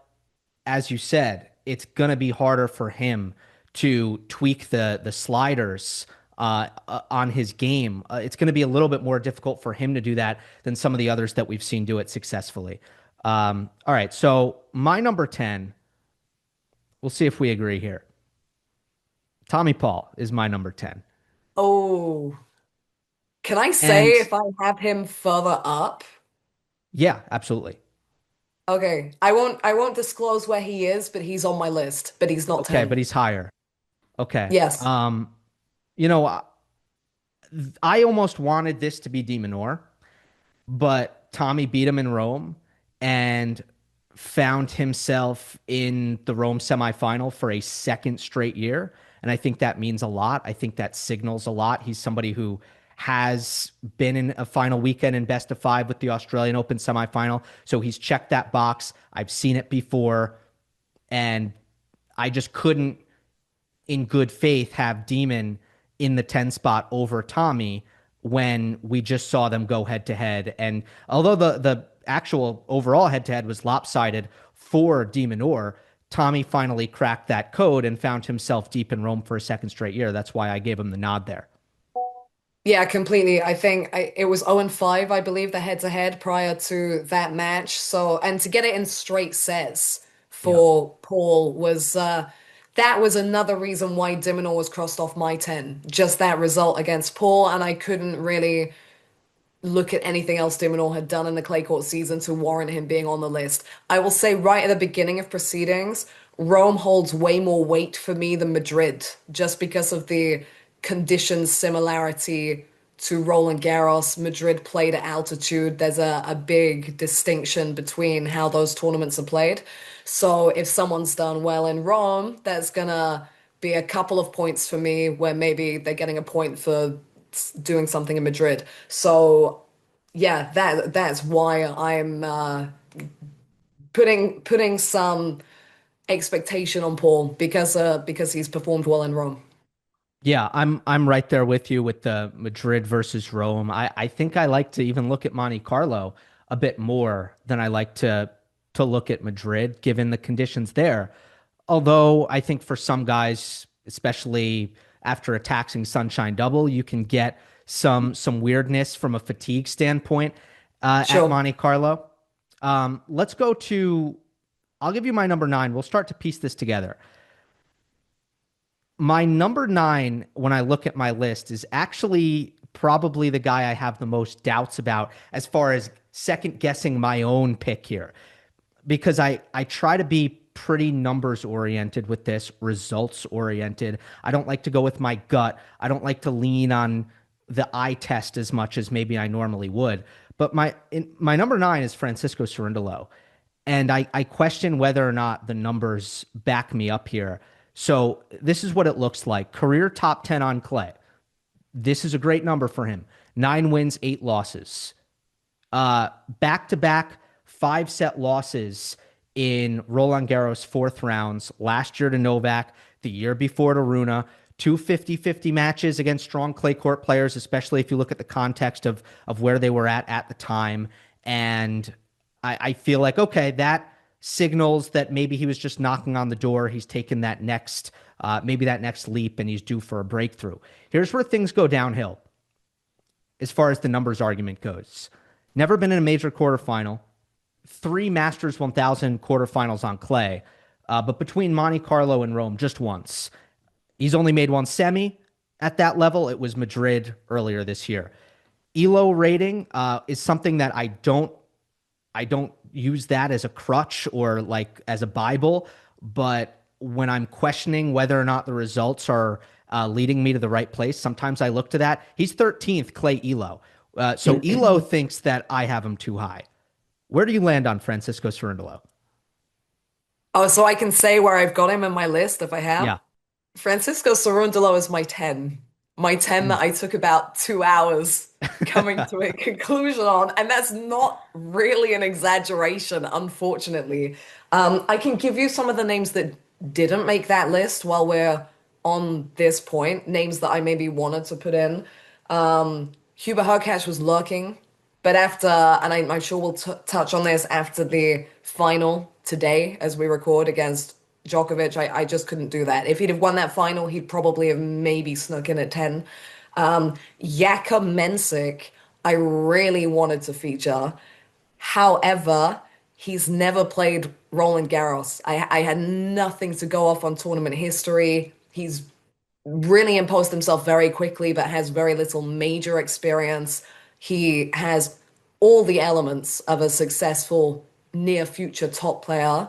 as you said, it's going to be harder for him to tweak the sliders on his game. It's going to be a little bit more difficult for him to do that than some of the others that we've seen do it successfully. All right, so my number 10, we'll see if we agree here. Tommy Paul is my number 10. oh, can I say And if I have him further up? yeah, absolutely. Okay, I won't disclose where he is, but he's on my list, but he's not Okay, 10. but he's higher. Okay. Yes. You know, I almost wanted this to be De Minaur, but Tommy beat him in Rome and found himself in the Rome semifinal for a second straight year. And I think that means a lot. I think that signals a lot. He's somebody who has been in a final weekend in best of five with the Australian Open semifinal. So he's checked that box. I've seen it before. And I just couldn't, in good faith, have Demon in the 10 spot over Tommy when we just saw them go head to head. And although the actual overall head to head was lopsided for De Minaur, Tommy finally cracked that code and found himself deep in Rome for a second straight year. That's why I gave him the nod there. Yeah, completely. I think it was 0 and 5, I believe, the head to head prior to that match. So, and to get it in straight sets Yeah. for Paul was that was another reason why Dimonor was crossed off my 10. Just that result against Paul, and I couldn't really look at anything else Dimonor had done in the clay court season to warrant him being on the list. I will say right at the beginning of proceedings, Rome holds way more weight for me than Madrid, just because of the conditions similarity to Roland Garros. Madrid played at altitude. There's a big distinction between how those tournaments are played. So if someone's done well in Rome, there's gonna be a couple of points for me where maybe they're getting a point for doing something in Madrid. So yeah, that's why I'm putting some expectation on Paul because he's performed well in Rome. Yeah, I'm right there with you with the Madrid versus Rome. I think I like to even look at Monte Carlo a bit more than I like to look at Madrid, given the conditions there. Although I think for some guys, especially after a taxing sunshine double, you can get some weirdness from a fatigue standpoint at Sure. Monte Carlo. Let's go to. I'll give you my number 9. We'll start to piece this together. My number 9, when I look at my list, is actually probably the guy I have the most doubts about as far as second guessing my own pick here, because I try to be pretty numbers oriented with this, results oriented. I don't like to go with my gut. I don't like to lean on the eye test as much as maybe I normally would. But my number 9 is Francisco Cerundolo. And I question whether or not the numbers back me up here. So this is what it looks like. Career top 10 on clay. This is a great number for him. 9 wins, 8 losses. Back-to-back 5-set losses in Roland Garros fourth rounds. Last year to Novak, the year before to Rune. two 50-50 matches against strong clay court players, especially if you look at the context of where they were at the time. And I feel like, okay, that signals that maybe he was just knocking on the door. He's taken that next, maybe that next leap, and he's due for a breakthrough. Here's where things go downhill as far as the numbers argument goes. Never been in a major quarterfinal, 3 Masters 1000 quarterfinals on clay, but between Monte Carlo and Rome, just once. He's only made one semi at that level. It was Madrid earlier this year. ELO rating is something that I don't use that as a crutch or like as a Bible, but when I'm questioning whether or not the results are leading me to the right place, sometimes I look to that. He's 13th clay ELO. So ELO thinks that I have him too high. Where do you land on Francisco Cerundolo? Oh, so I can say where I've got him in my list if I have. Yeah. Francisco Cerundolo is my 10. My 10 that I took about 2 hours coming to a conclusion on. And that's not really an exaggeration, unfortunately. I can give you some of the names that didn't make that list while we're on this point, names that I maybe wanted to put in. Hubert Hurkacz was lurking, but after, and I'm sure we'll touch on this after the final today as we record against Djokovic, I just couldn't do that. If he'd have won that final, he'd probably have maybe snuck in at 10. Jaka Mensik, I really wanted to feature. However, he's never played Roland Garros. I had nothing to go off on tournament history. He's really imposed himself very quickly, but has very little major experience. He has all the elements of a successful near future top player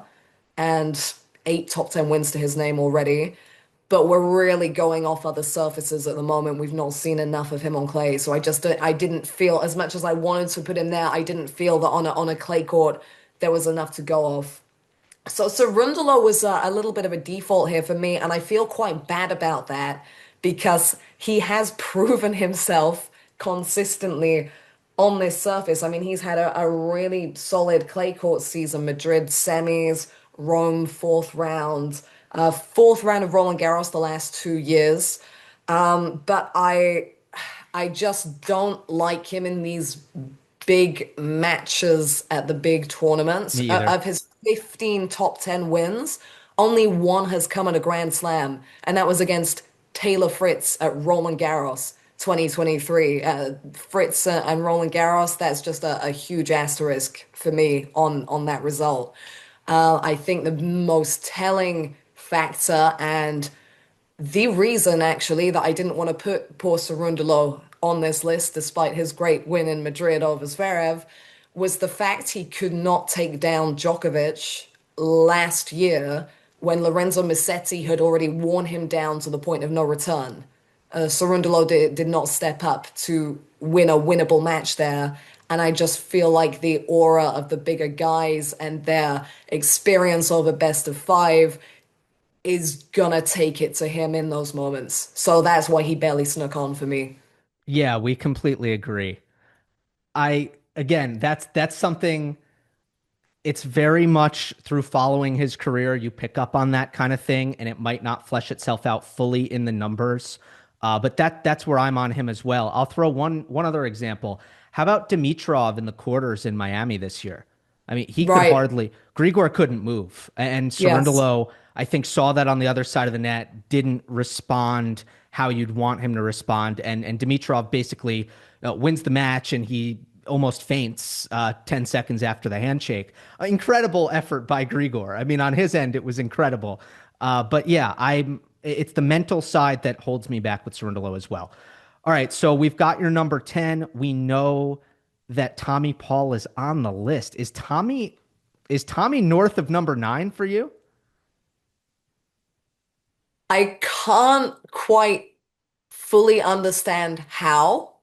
and 8 top 10 wins to his name already. But we're really going off other surfaces at the moment. We've not seen enough of him on clay. So I didn't feel, as much as I wanted to put him there, I didn't feel that on a clay court there was enough to go off. So Cerundolo was a little bit of a default here for me, and I feel quite bad about that because he has proven himself consistently on this surface. I mean, he's had a really solid clay court season, Madrid semis, Rome fourth round of Roland Garros the last 2 years. But I just don't like him in these big matches at the big tournaments. Me either. Of his 15 top 10 wins, only one has come at a Grand Slam, and that was against Taylor Fritz at Roland Garros 2023. Fritz and Roland Garros, that's just a huge asterisk for me on that result. I think the most telling factor and the reason actually that I didn't want to put poor Cerundolo on this list, despite his great win in Madrid over Zverev, was the fact he could not take down Djokovic last year when Lorenzo Musetti had already worn him down to the point of no return. Cerundolo did not step up to win a winnable match there. And I just feel like the aura of the bigger guys and their experience over best of 5 is gonna take it to him in those moments. So that's why he barely snuck on for me. Yeah, we completely agree. Again, that's something. It's very much through following his career, you pick up on that kind of thing, and it might not flesh itself out fully in the numbers. But that's where I'm on him as well. I'll throw one other example. How about Dimitrov in the quarters in Miami this year? I mean, he could Right. hardly. Grigor couldn't move, and Yes. Cerundolo, I think, saw that on the other side of the net, didn't respond how you'd want him to respond, and Dimitrov basically wins the match, and he almost faints 10 seconds after the handshake. Incredible effort by Grigor. I mean, on his end, it was incredible. But yeah, it's the mental side that holds me back with Cerundolo as well. All right, so we've got your number 10. We know that Tommy Paul is on the list. Is Tommy north of number 9 for you? I can't quite fully understand how,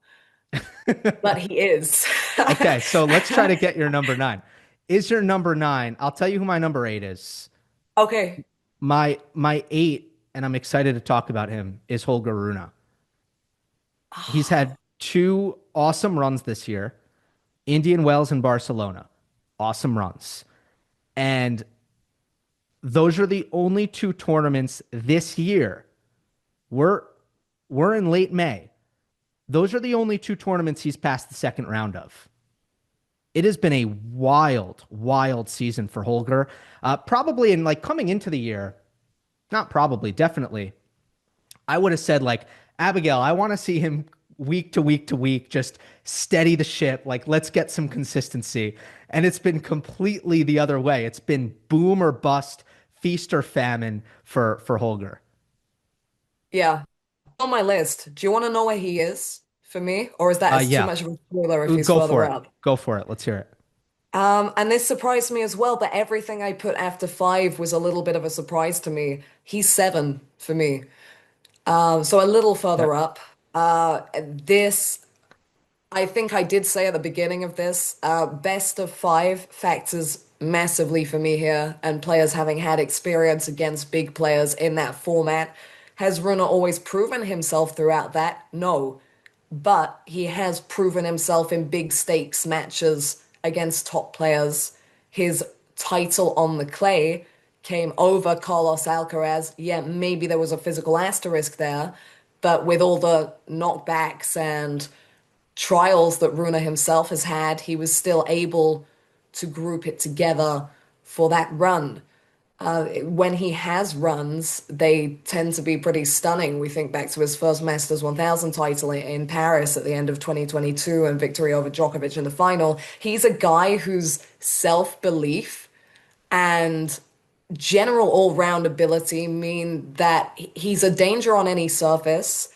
but he is. Okay, so let's try to get your number 9. Is your number 9? I'll tell you who my number 8 is. Okay. My 8, and I'm excited to talk about him, is Holger Rune. He's had 2 awesome runs this year, Indian Wells and Barcelona. Awesome runs. And those are the only 2 tournaments this year We're we're in late May. Those are the only two tournaments he's passed the second round of. It has been a wild, wild season for Holger. Probably in like coming into the year, not probably, definitely. I would have said like Abigail, I want to see him week to week to week, just steady the ship. Like let's get some consistency. And it's been completely the other way. It's been boom or bust, feast or famine for Holger. Yeah, on my list. Do you want to know where he is for me, or is that too Yeah, much of a spoiler if he's go further for it. up? Go for it. Let's hear it. And this surprised me as well, but everything I put after five was a little bit of a surprise to me. He's seven for me. So a little Okay. further up. This, I think I did say at the beginning of this, best of five factors massively for me here, and players having had experience against big players in that format. Has Rune always proven himself throughout that? No. But he has proven himself in big stakes matches against top players. His title on the clay came over Carlos Alcaraz. Yeah, maybe there was a physical asterisk there, but with all the knockbacks and trials that Rune himself has had, he was still able to group it together for that run. When he has runs, they tend to be pretty stunning. We think back to his first Masters 1000 title in Paris at the end of 2022 and victory over Djokovic in the final. He's a guy whose self-belief and general all-round ability mean that he's a danger on any surface.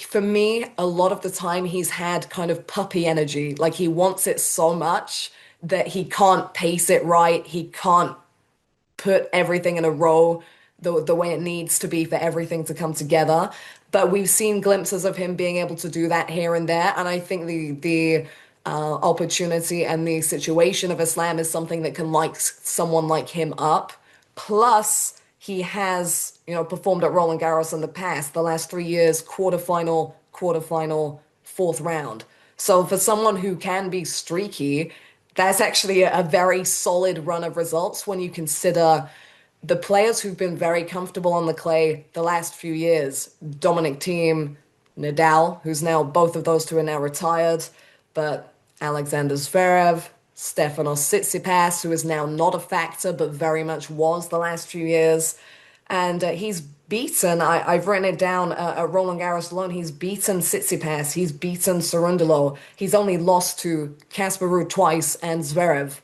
For me, a lot of the time he's had kind of puppy energy. Like he wants it so much that he can't pace it right. He can't put everything in a row the way it needs to be for everything to come together. But we've seen glimpses of him being able to do that here and there, and I think the opportunity and the situation of Islam is something that can light someone like him up. Plus, he has, performed at Roland Garros in the past, the last 3 years, quarterfinal, quarterfinal, fourth round. So for someone who can be streaky, that's actually a very solid run of results when you consider the players who've been very comfortable on the clay the last few years. Dominic Thiem, Nadal, who's now, both of those two are now retired, but Alexander Zverev, Stefanos Tsitsipas, who is now not a factor but very much was the last few years. And he's beaten, I've written it down at Roland Garros alone, he's beaten Tsitsipas, he's beaten Cerundolo. He's only lost to Casper Ruud twice and Zverev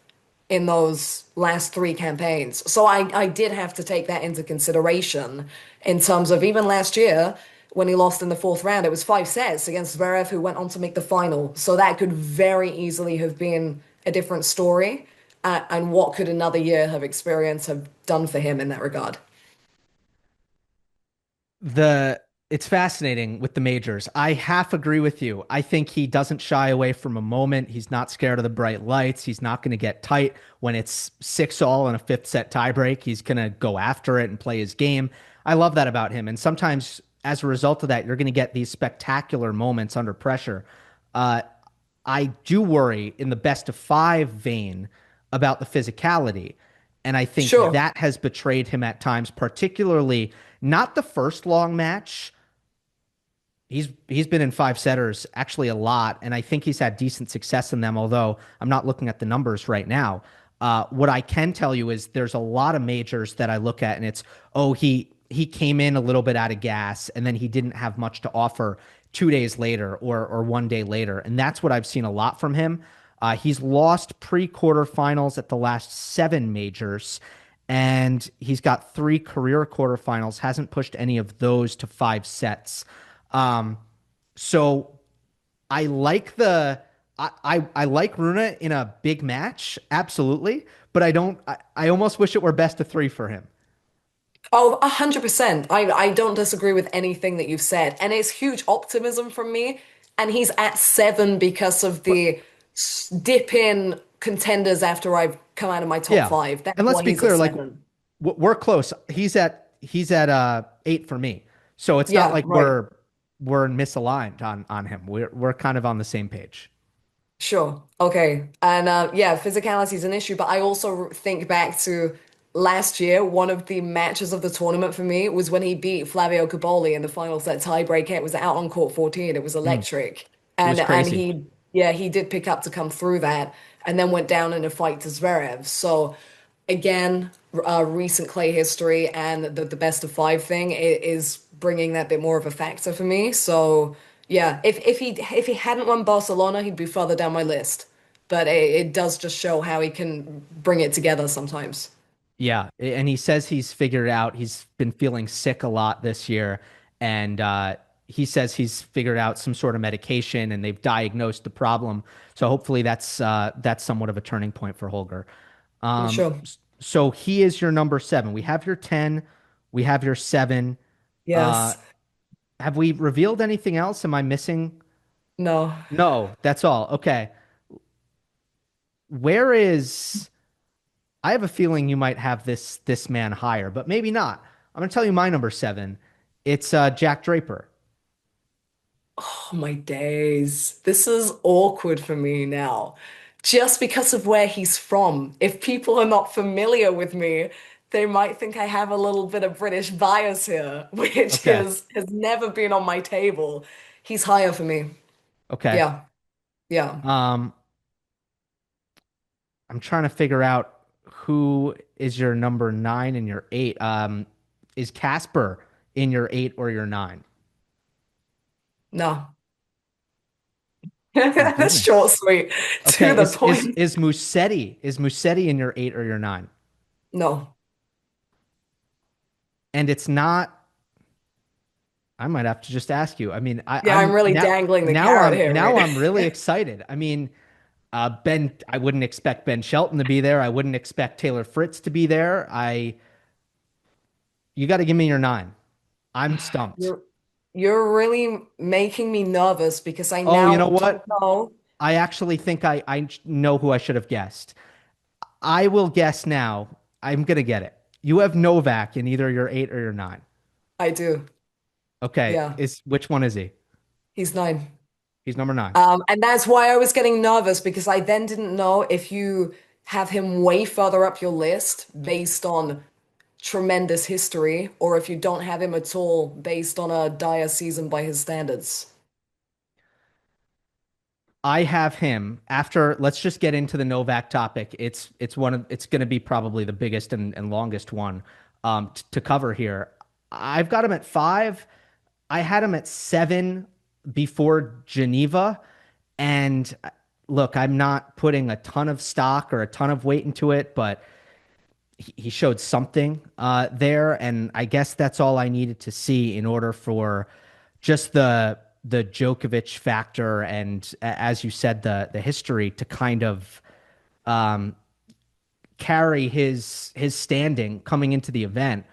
in those last three campaigns. So I did have to take that into consideration in terms of even last year when he lost in the fourth round, it was 5 sets against Zverev, who went on to make the final. So that could very easily have been a different story. And what could another year of experience have done for him in that regard? the It's fascinating with the majors. I half agree with you. I think he doesn't shy away from a moment. He's not scared of the bright lights. He's not going to get tight when it's 6-all in a fifth set tiebreak. He's going to go after it and play his game. I love that about him. And sometimes as a result of that, you're going to get these spectacular moments under pressure. Uh, I do worry in the best of five vein about the physicality. And I think Sure. that has betrayed him at times, particularly not the first long match. He's been in five setters actually a lot, and I think he's had decent success in them, although I'm not looking at the numbers right now. What I can tell you is there's a lot of majors that I look at, and it's, oh, he came in a little bit out of gas, and then he didn't have much to offer 2 days later or one day later. And that's what I've seen a lot from him. He's lost pre-quarterfinals at the last seven majors, and he's got three career quarterfinals, hasn't pushed any of those to 5 sets. Um, so I like I like Rune in a big match, absolutely, but I almost wish it were best of three for him. Oh, 100%. I don't disagree with anything that you've said. And it's huge optimism from me. And he's at seven because of But the dip in contenders after I've come out of my top yeah, five. That's and let's why be he's at clear, like seven. we're close. He's at eight for me, so it's not Yeah, like right. we're misaligned on him. We're kind of on the same page. Sure. Okay. And yeah, physicality is an issue, but I also think back to last year, one of the matches of the tournament for me was when he beat Flavio Cobolli in the final set tiebreaker. It was out on court 14. It was Mm, electric. it was And crazy. he yeah, he did pick up to come through that and then went down in a fight to Zverev. So again, recent clay history and the best of five thing is bringing that bit more of a factor for me. So yeah, if he hadn't won Barcelona, he'd be further down my list. But it does just show how he can bring it together sometimes. Yeah, and he says he's figured out. He's been feeling sick a lot this year, and he says he's figured out some sort of medication, and they've diagnosed the problem. So hopefully that's somewhat of a turning point for Holger. For sure. So he is your number seven. We have your 10, we have your seven. Uh, Yes. have we revealed anything else? Am I missing? No. No, that's all. Okay. Where is I have a feeling you might have this man higher, but maybe not. I'm gonna tell you my number seven. It's Jack Draper. Oh my days. This is awkward for me now. Just because of where he's from. If people are not familiar with me, they might think I have a little bit of British bias here, which Okay. has never been on my table. He's higher for me. Okay. Yeah. Yeah. Um, I'm trying to figure out who is your number nine and your eight. Is Casper in your eight or your nine? No. Oh goodness. Short, sweet, to Okay. the Is point. is Musetti in your eight or your nine? No. And it's not. I might have to just ask you. I mean, Yeah, I'm I'm really now dangling the now carrot I'm here, now right? I'm really excited. I mean, I wouldn't expect Ben Shelton to be there. I wouldn't expect Taylor Fritz to be there. You got to give me your nine. I'm stumped. You're you're really making me nervous because I Oh, you know now don't what? know. I actually think I know who I should have guessed. I will guess now. I'm gonna get it. You have Novak in either your eight or your nine. I do. Okay, Yeah, is which one is he? he's nine. He's number nine. And that's why I was getting nervous because I then didn't know if you have him way further up your list based on tremendous history or if you don't have him at all based on a dire season by his standards. I have him after. Let's just get into the Novak topic. It's going to be probably the biggest and longest one to cover here. I've got him at five. I had him at seven before Geneva, and look, I'm not putting a ton of stock or a ton of weight into it, but he showed something there, and I guess that's all I needed to see in order for just the Djokovic factor and as you said the history to kind of um, carry his standing coming into the event.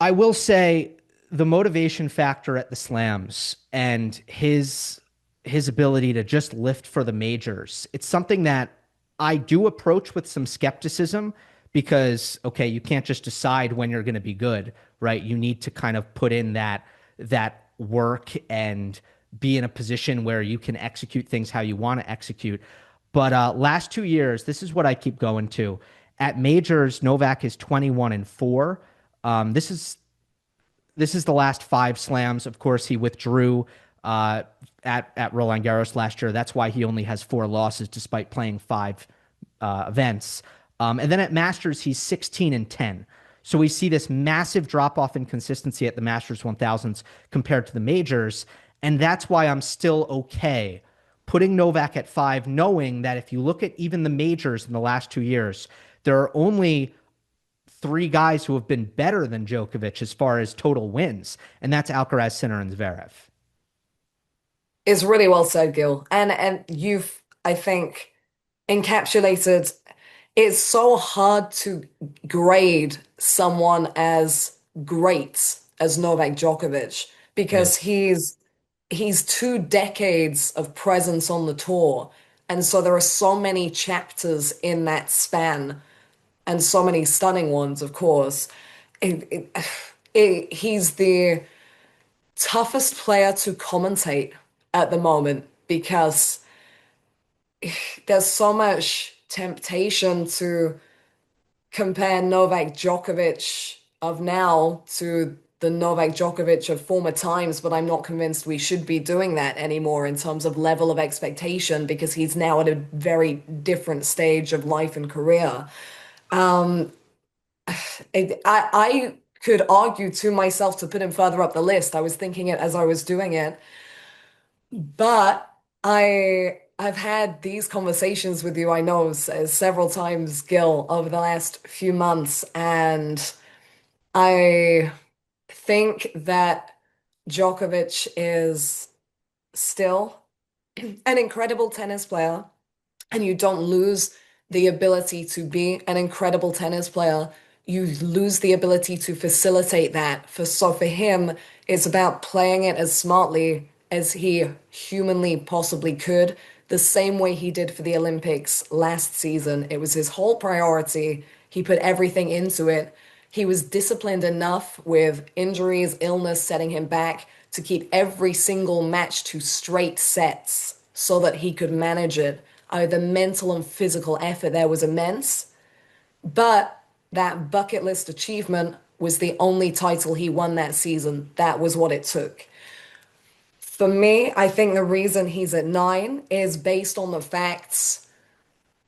I will say the motivation factor at the slams and his ability to just lift for the majors. It's something that I do approach with some skepticism because okay, you can't just decide when you're going to be good, right? You need to kind of put in that work and be in a position where you can execute things how you want to execute. But last 2 years, this is what I keep going to. At majors, Novak is 21-4. This is the last five slams. Of course, he withdrew at Roland Garros last year. That's why he only has four losses despite playing five events. And then at Masters, he's 16-10. So we see this massive drop off in consistency at the Masters 1000s compared to the majors. And that's why I'm still okay putting Novak at five, knowing that if you look at even the majors in the last 2 years, there are only three guys who have been better than Djokovic as far as total wins, and that's Alcaraz, Sinner, and Zverev. It's really well said, Gil. And you've, I think, encapsulated. It's so hard to grade someone as great as Novak Djokovic It because is. he's 2 decades of presence on the tour. And so there are so many chapters in that span and so many stunning ones, of course. It, it, he's the toughest player to commentate at the moment because there's so much temptation to compare Novak Djokovic of now to the Novak Djokovic of former times, but I'm not convinced we should be doing that anymore in terms of level of expectation because he's now at a very different stage of life and career. Um, I could argue to myself to put him further up the list. I was thinking it as I was doing it, but I've had these conversations with you, I know, several times, Gil, over the last few months, and I think that Djokovic is still an incredible tennis player, and you don't lose the ability to be an incredible tennis player. You lose the ability to facilitate that. For him, it's about playing it as smartly as he humanly possibly could, the same way he did for the Olympics last season. It was his whole priority. He put everything into it. He was disciplined enough with injuries, illness setting him back to keep every single match to straight sets so that he could manage it. The mental and physical effort there was immense, but that bucket list achievement was the only title he won that season. That was what it took. For me, I think the reason he's at nine is based on the facts.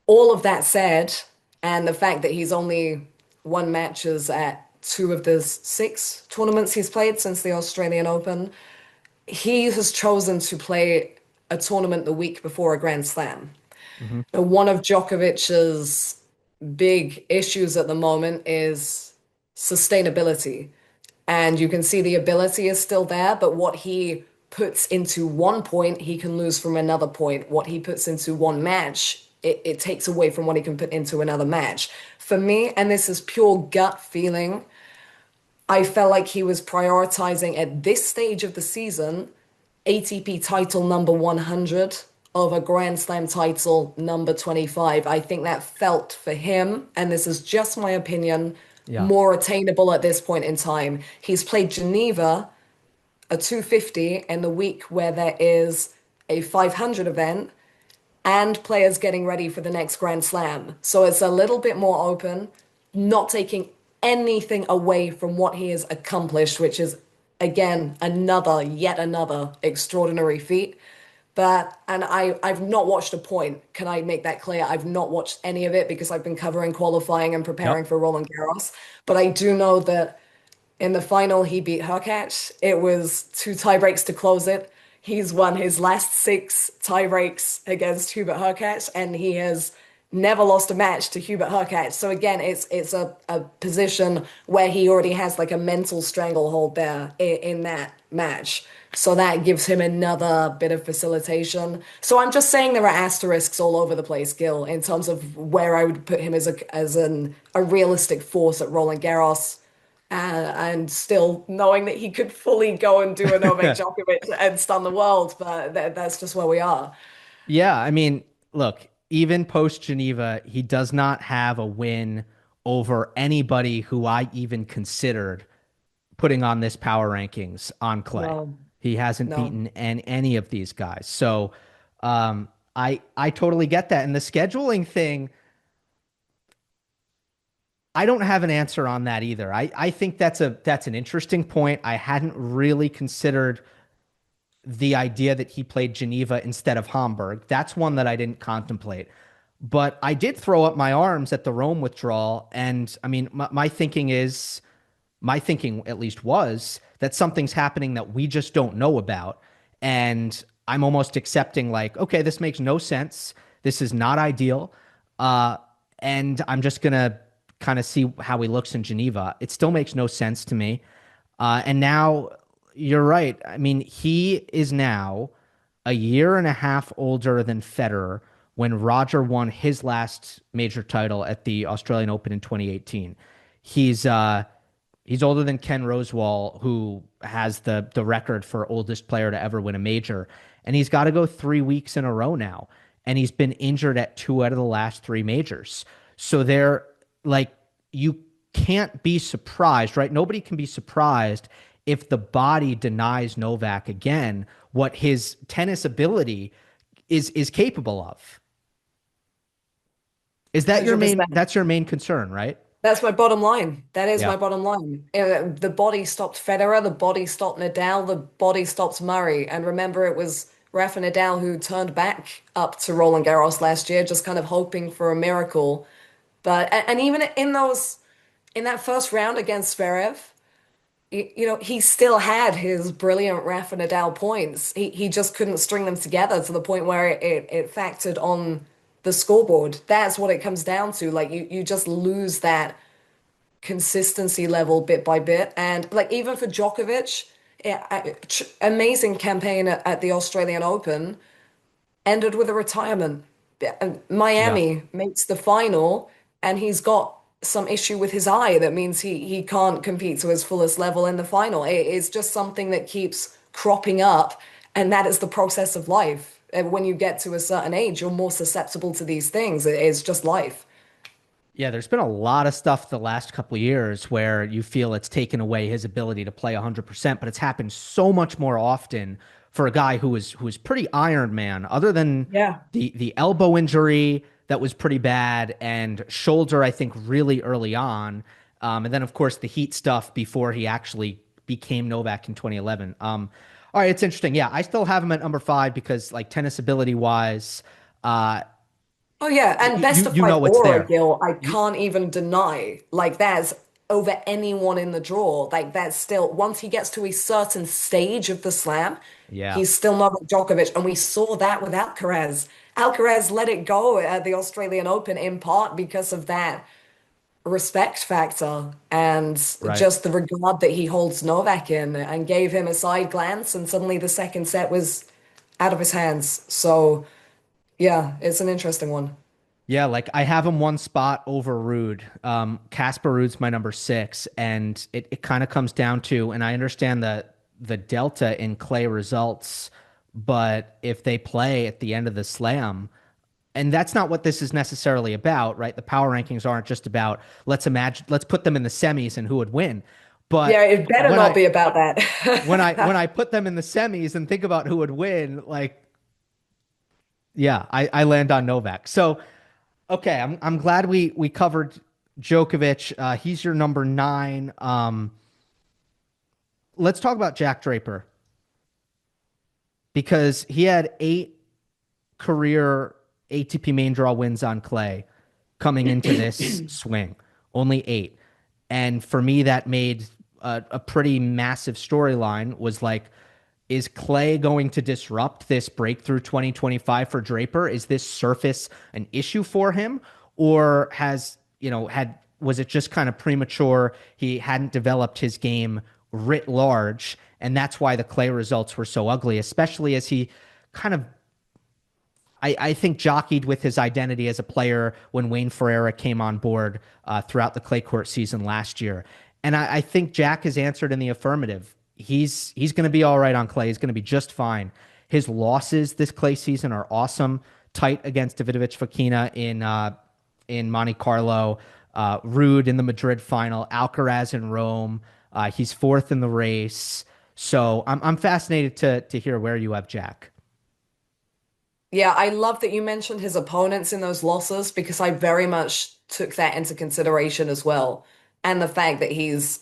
All of that said, and the fact that he's only won matches at two of the six tournaments he's played since the Australian Open, he has chosen to play a tournament the week before a Grand Slam. Hmm. Now, one of Djokovic's big issues at the moment is sustainability. And you can see the ability is still there, but what he puts into one point, he can lose from another point. What he puts into one match, it takes away from what he can put into another match. For me, and this is pure gut feeling, I felt like he was prioritizing at this stage of the season ATP title number 100 over Grand Slam title number 25. I think that felt for him, and this is just my opinion, Yeah. more attainable at this point in time. He's played Geneva, a 250, in the week where there is a 500 event and players getting ready for the next Grand Slam. So it's a little bit more open, not taking anything away from what he has accomplished, which is, again, yet another extraordinary feat. And I've not watched a point. Can I make that clear? I've not watched any of it because I've been covering qualifying and preparing Yep. for Roland Garros. But I do know that in the final, he beat Hurkacz. It was two tiebreaks to close it. He's won his last six tiebreaks against Hubert Hurkacz, and he has never lost a match to Hubert Hurkacz. So again, it's a position where he already has like a mental stranglehold there in that match. So that gives him another bit of facilitation. So I'm just saying there are asterisks all over the place, Gil, in terms of where I would put him as a realistic force at Roland Garros. And still knowing that he could fully go and do a Novak Djokovic and stun the world, but that's just where we are. Yeah, I mean, look, even post Geneva, he does not have a win over anybody who I even considered putting on this power rankings on clay. No, He hasn't no. beaten any of these guys. So I totally get that. And the scheduling thing, I don't have an answer on that either. I think that's an interesting point. I hadn't really considered the idea that he played Geneva instead of Hamburg. That's one that I didn't contemplate. But I did throw up my arms at the Rome withdrawal. And I mean, my thinking at least was that something's happening that we just don't know about. And I'm almost accepting, like, okay, this makes no sense. This is not ideal. And I'm just going to kind of see how he looks in Geneva. It still makes no sense to me. And now you're right. I mean, he is now a year and a half older than Federer when Roger won his last major title at the Australian Open in 2018. He's older than Ken Rosewall, who has the record for oldest player to ever win a major, and he's got to go 3 weeks in a row now, and he's been injured at two out of the last three majors. So they're like, you can't be surprised, right? Nobody can be surprised if the body denies Novak again what his tennis ability is capable of. Is that your main 100%. that's your main concern, right? That's my bottom line. That is Yeah. my bottom line. The body stopped Federer, the body stopped Nadal, the body stopped Murray. And remember, it was Rafa Nadal who turned back up to Roland Garros last year, just kind of hoping for a miracle. But and even in that first round against Zverev, he still had his brilliant Rafa Nadal points. He just couldn't string them together to the point where it factored on the scoreboard. That's what it comes down to. Like you just lose that consistency level bit by bit. And like even for Djokovic, yeah, amazing campaign at the Australian Open ended with a retirement. Yeah. Miami makes the final, and he's got some issue with his eye that means he can't compete to his fullest level in the final. It's just something that keeps cropping up, and that is the process of life. And when you get to a certain age, you're more susceptible to these things. It's just life. Yeah, there's been a lot of stuff the last couple of years where you feel it's taken away his ability to play 100%, but it's happened so much more often for a guy who was pretty Iron Man, other than Yeah. the elbow injury that was pretty bad and shoulder, I think, really early on. And then, of course, the heat stuff before he actually became Novak in 2011. All right, it's interesting. Yeah, I still have him at number 5 because, like, tennis ability wise, uh, Oh yeah, and best you of you five know what's aura, there. Gil, I You, can't even deny. Like that's over anyone in the draw. Like that's still once he gets to a certain stage of the slam, yeah. he's still Novak Djokovic, and we saw that with Alcaraz. Alcaraz let it go at the Australian Open in part because of that respect factor and Right. just the regard that he holds Novak in, and gave him a side glance, and suddenly the second set was out of his hands. So yeah, it's an interesting one. Yeah, like I have him one spot over Ruud. Casper Ruud's my number 6, and it kind of comes down to, and I understand the delta in clay results, but if they play at the end of the slam, and that's not what this is necessarily about, right? The power rankings aren't just about let's put them in the semis and who would win. Yeah, But it better when not I be about when that. I put them in the semis and think about who would win, like yeah, I land on Novak. So okay, I'm glad we covered Djokovic. He's your number 9. Let's talk about Jack Draper because he had 8 career ATP main draw wins on clay coming into this swing. Only 8. And for me, that made a pretty massive storyline. Was like, is clay going to disrupt this breakthrough 2025 for Draper? Is this surface an issue for him? Or was it just kind of premature? He hadn't developed his game writ large. And that's why the clay results were so ugly, especially as he kind of I think jockeyed with his identity as a player when Wayne Ferreira came on board throughout the clay court season last year. And I think Jack has answered in the affirmative. He's going to be all right on clay. He's going to be just fine. His losses this clay season are awesome. Tight against Davidovich Fokina in Monte Carlo, Ruud in the Madrid final, Alcaraz in Rome. He's 4th in the race. So I'm fascinated to hear where you have Jack. Yeah, I love that you mentioned his opponents in those losses because I very much took that into consideration as well. And the fact that he's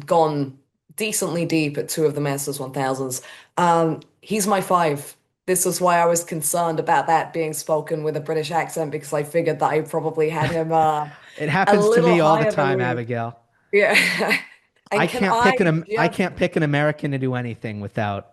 gone decently deep at two of the Masters 1000s. He's my 5. This is why I was concerned about that being spoken with a British accent because I figured that I probably had him It a happens to little me all the higher than time, you. Abigail. Yeah. And can I I just, can't pick an American to do anything without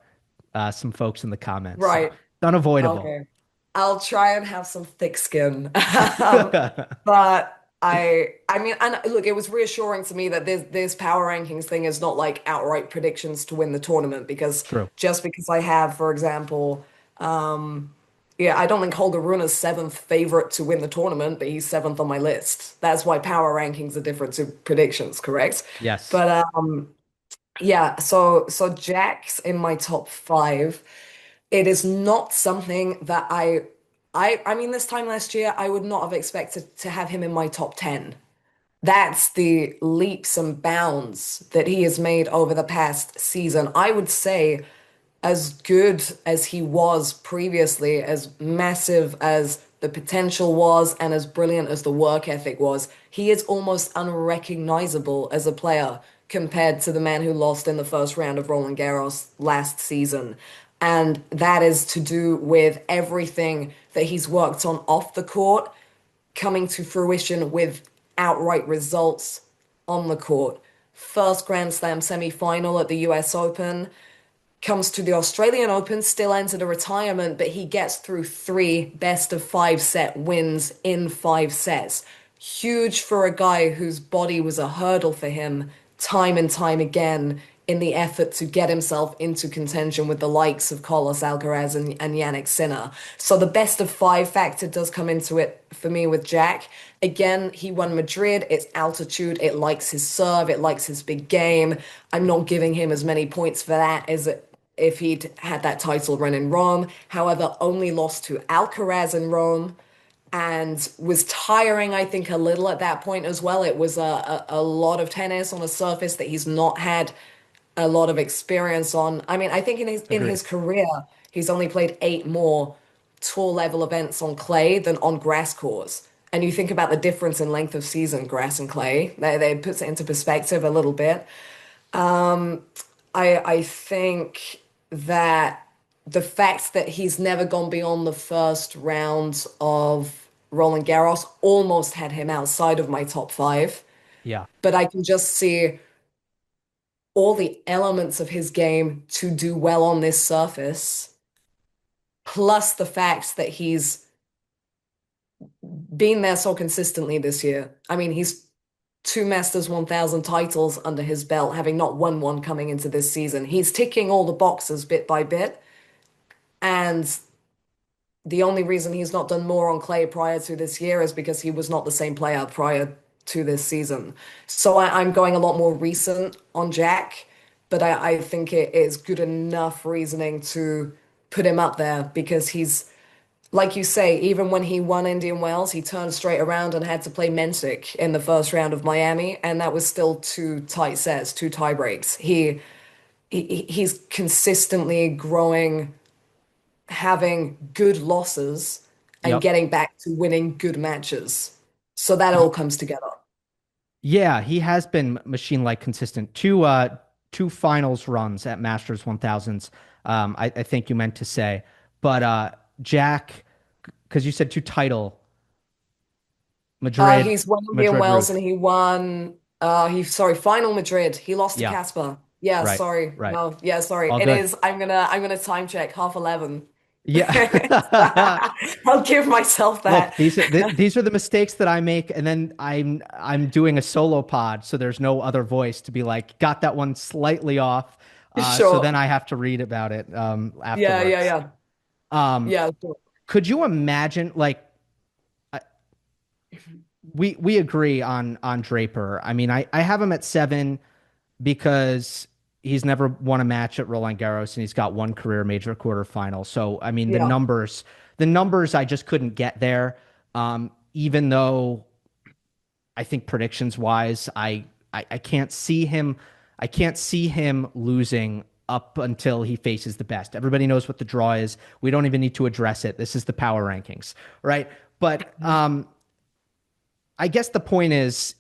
some folks in the comments. So right. it's unavoidable. Okay. I'll try and have some thick skin. But I mean, and look, it was reassuring to me that this power rankings thing is not like outright predictions to win the tournament because True. just because I have, for example, yeah, I don't think Holger Rune is 7th favorite to win the tournament, but he's 7th on my list. That's why power rankings are different to predictions, correct? Yes. But yeah, so Jack's in my top 5. It is not something that I mean this time last year I would not have expected to have him in my top 10. That's the leaps and bounds that he has made over the past season. I would say as good as he was previously, as massive as the the potential was and as brilliant as the work ethic was, he is almost unrecognizable as a player compared to the man who lost in the first round of Roland Garros last season. And that is to do with everything that he's worked on off the court coming to fruition with outright results on the court. First Grand Slam semi-final at the US Open, comes to the Australian Open, still entered a retirement, but he gets through three best of five set wins in 5 sets. Huge for a guy whose body was a hurdle for him time and time again in the effort to get himself into contention with the likes of Carlos Alcaraz and Jannik Sinner. So the best of five factor does come into it for me with Jack. Again, he won Madrid. It's altitude. It likes his serve. It likes his big game. I'm not giving him as many points for that as if he'd had that title run in Rome. However, only lost to Alcaraz in Rome and was tiring, I think, a little at that point as well. It was a lot of tennis on a surface that he's not had a lot of experience on. I mean, I think in his career, he's only played 8 more tour level events on clay than on grass courts. And you think about the difference in length of season, grass and clay. They puts it into perspective a little bit. I think that the fact that he's never gone beyond the first round of Roland Garros almost had him outside of my top five. Yeah. But I can just see all the elements of his game to do well on this surface, plus the fact that he's been there so consistently this year. I mean, he's 2 Masters 1000 titles under his belt, having not won one coming into this season. He's ticking all the boxes bit by bit. And the only reason he's not done more on clay prior to this year is because he was not the same player prior to this season. So I'm going a lot more recent on Jack, but I think it is good enough reasoning to put him up there because he's, like you say, even when he won Indian Wells, he turned straight around and had to play Mensik in the first round of Miami, and that was still 2 tight sets, 2 tie breaks. He's consistently growing, having good losses and Yep. getting back to winning good matches. So that all comes together. Yeah, he has been machine-like consistent. Two finals runs at Masters 1000s. I think you meant to say, but Jack, because you said two title Madrid, He's won Indian Madrid Wells Ruud. and he won sorry, final Madrid. He lost to Yeah, Casper. Yeah, right, sorry. right. No, yeah, sorry. All It good. is I'm gonna time check 11:30. Yeah. I'll give myself that. Look, these are the mistakes that I make, and then I'm doing a solo pod, so there's no other voice to be like, got that one slightly off. So then Sure. I have to read about it Yeah, yeah, afterwards. yeah. Um, Yeah, sure. could you imagine like I- we agree on Draper. I mean, I have him at 7 because he's never won a match at Roland Garros and he's got one career major quarterfinal. So I mean Yeah. the numbers I just couldn't get there. Even though I think predictions wise, I can't see him. I can't see him losing up until he faces the best. Everybody knows what the draw is. We don't even need to address it. This is the power rankings, right? But I guess the point is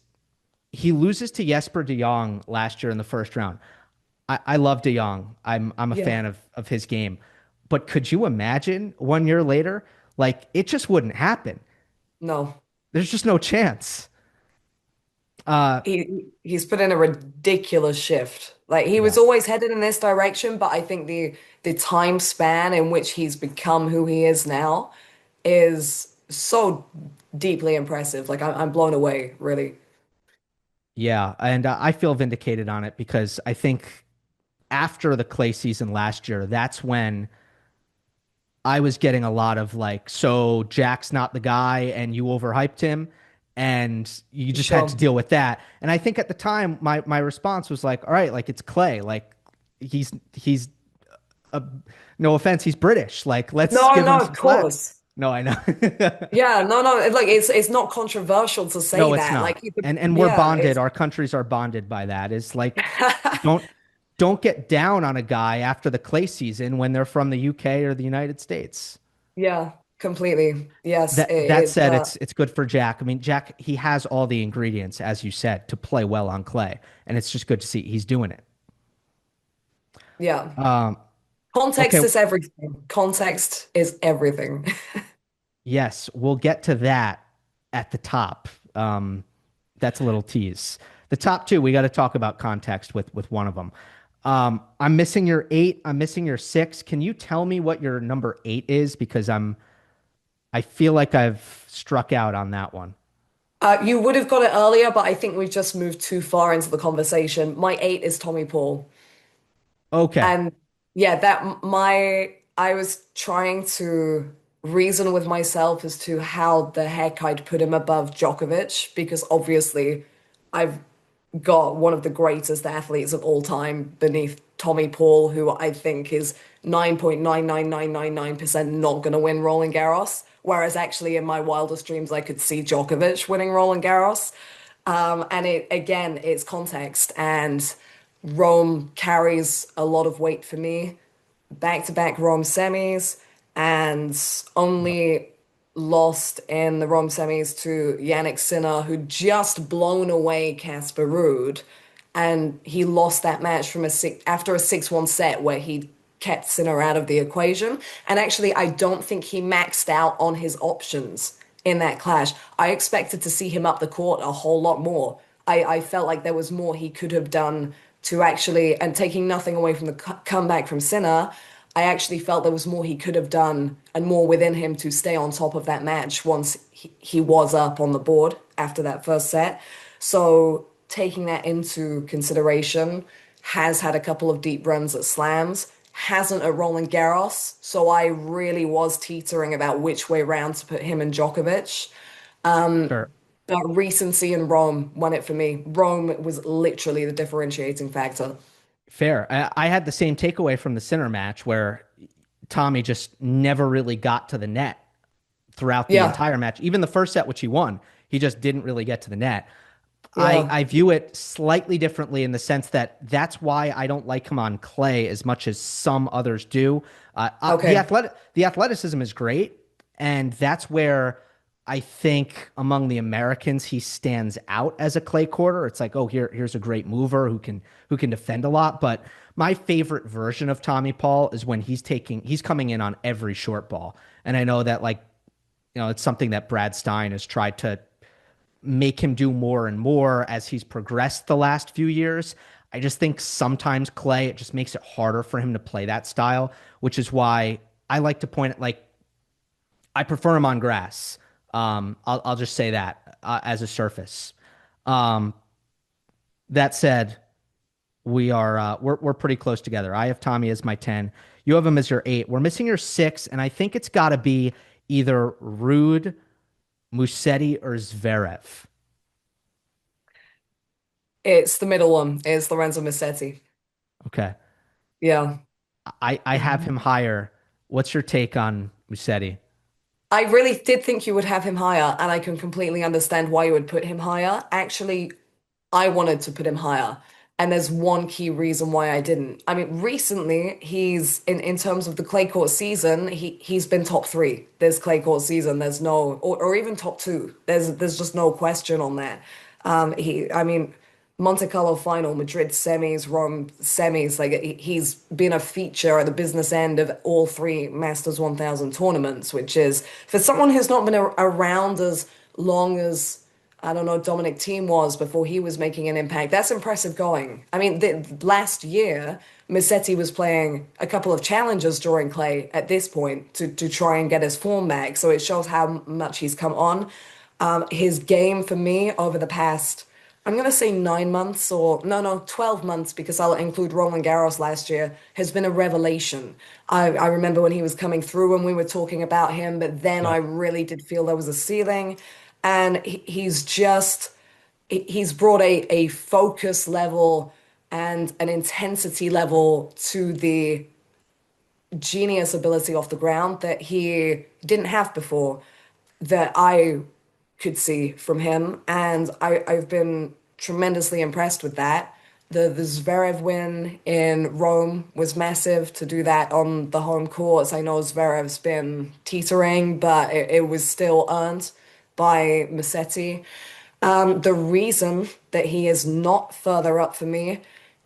he loses to Jesper de Jong last year in the first round. I love de Jong. I'm a Yeah. fan of his game. But could you imagine 1 year later? Like it just wouldn't happen. No. There's just no chance. He's put in a ridiculous shift. Like he was Yeah. always headed in this direction, but I think the time span in which he's become who he is now is so deeply impressive. Like I'm blown away, really. Yeah, and I feel vindicated on it because I think after the clay season last year, that's when I was getting a lot of like, so Jack's not the guy and you overhyped him and you just had to Sure. deal with that. And I think at the time my response was like, all right, like it's clay. Like he's a, no offense, he's British. Like let's No, give him no, some of slack. course. No, I know. Yeah, no, no. Like it's not controversial to say No, it's that. not. Like And we're yeah, bonded. it's Our countries are bonded by that. Is like don't don't get down on a guy after the clay season when they're from the UK or the United States. yeah, completely. Yes, That said, it's good for Jack. I mean, Jack, he has all the ingredients, as you said, to play well on clay, and it's just good to see he's doing it. yeah. Um, okay, Context is everything. Context is everything. yes, we'll get to that at the top. That's a little tease. The top two, we got to talk about context with one of them. I'm missing your eight. I'm missing your six. Can you tell me what your number eight is? Because I feel like I've struck out on that one. You would have got it earlier, but I think we've just moved too far into the conversation. My eight is Tommy Paul. Okay, And yeah, that my I was trying to reason with myself as to how the heck I'd put him above Djokovic because obviously I've got one of the greatest athletes of all time beneath Tommy Paul, who I think is 9.99999% not going to win Roland Garros. Whereas actually in my wildest dreams, I could see Djokovic winning Roland Garros. And it again, it's context, and Rome carries a lot of weight for me. Back-to-back Rome semis, and only lost in the Rome semis to Jannik Sinner, who just blown away Casper Ruud, and he lost that match from after a 6-1 set where he kept Sinner out of the equation. And actually, I don't think he maxed out on his options in that clash. I expected to see him up the court a whole lot more. I felt like there was more he could have done to actually, and taking nothing away from the comeback from Sinner, I actually felt there was more he could have done and more within him to stay on top of that match once he was up on the board after that first set. So taking that into consideration, has had a couple of deep runs at slams, hasn't at Roland Garros. So I really was teetering about which way round to put him and Djokovic. sure. But recency in Rome won it for me. Rome was literally the differentiating factor. Fair. I had the same takeaway from the center match where Tommy just never really got to the net throughout the Yeah, entire match. Even the first set, which he won, he just didn't really get to the net. I, yeah, I view it slightly differently in the sense that that's why I don't like him on clay as much as some others do. okay. The athleticism is great, and that's where I think among the Americans he stands out as a clay quarter. It's like, oh, here's a great mover who can defend a lot. But my favorite version of Tommy Paul is when he's coming in on every short ball, and I know that like it's something that Brad Stein has tried to make him do more and more as he's progressed the last few years. I just think sometimes clay, it just makes it harder for him to play that style, which is why I like to point at like I prefer him on grass. I'll just say that as a surface. Um, that said, we're pretty close together. I have Tommy as my 10. You have him as your 8. We're missing your 6, and I think it's got to be either Rude, Musetti, or Zverev. It's the middle one. It's Lorenzo Musetti. Okay. Yeah. I have him higher. What's your take on Musetti? I really did think you would have him higher, and I can completely understand why you would put him higher. Actually, I wanted to put him higher, and there's one key reason why I didn't. I mean, recently he's in terms of the clay court season, he's been top three this clay court season. There's no or even top two. There's just no question on that. I mean, Monte Carlo final, Madrid semis, Rome semis. Like he's been a feature at the business end of all three Masters 1000 tournaments, which is for someone who's not been around as long as I don't know Dominic Thiem was before he was making an impact. That's impressive going. I mean, last year Musetti was playing a couple of challenges during clay at this point to try and get his form back. So it shows how much he's come on. His game for me over the past. I'm going to say 9 months or no, 12 months because I'll include Roland Garros last year has been a revelation. I remember when he was coming through and we were talking about him, but then I Yep. really did feel there was a ceiling. And he's brought a focus level and an intensity level to the genius ability off the ground that he didn't have before that I could see from him, and I've been tremendously impressed with that. the Zverev win in Rome was massive to do that on the home courts. I know Zverev's been teetering, but it was still earned by Musetti. The reason that he is not further up for me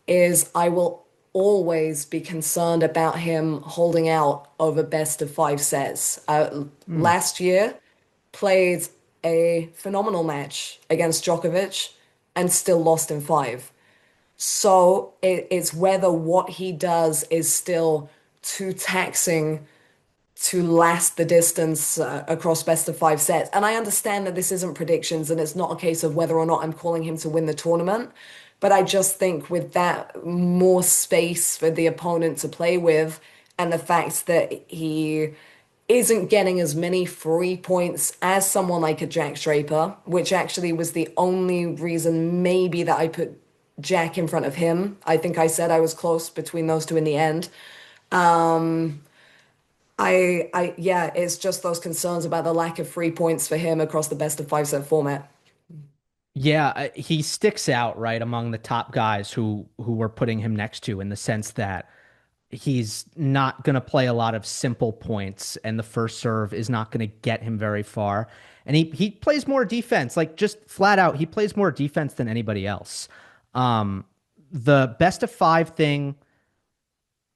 is I will always be concerned about him holding out over best of five sets. Hmm. Last year, played a phenomenal match against Djokovic and still lost in five. So it's whether what he does is still too taxing to last the distance across best of five sets. And I understand that this isn't predictions and it's not a case of whether or not I'm calling him to win the tournament. But I just think with that more space for the opponent to play with and the fact that he isn't getting as many free points as someone like a Jack Draper, which actually was the only reason maybe that I put Jack in front of him. I think I said I was close between those two in the end. Yeah, it's just those concerns about the lack of free points for him across the best of five set format. Yeah, he sticks out right among the top guys who we're putting him next to in the sense that he's not going to play a lot of simple points and the first serve is not going to get him very far. And he plays more defense, like just flat out, he plays more defense than anybody else. Um, the best of five thing,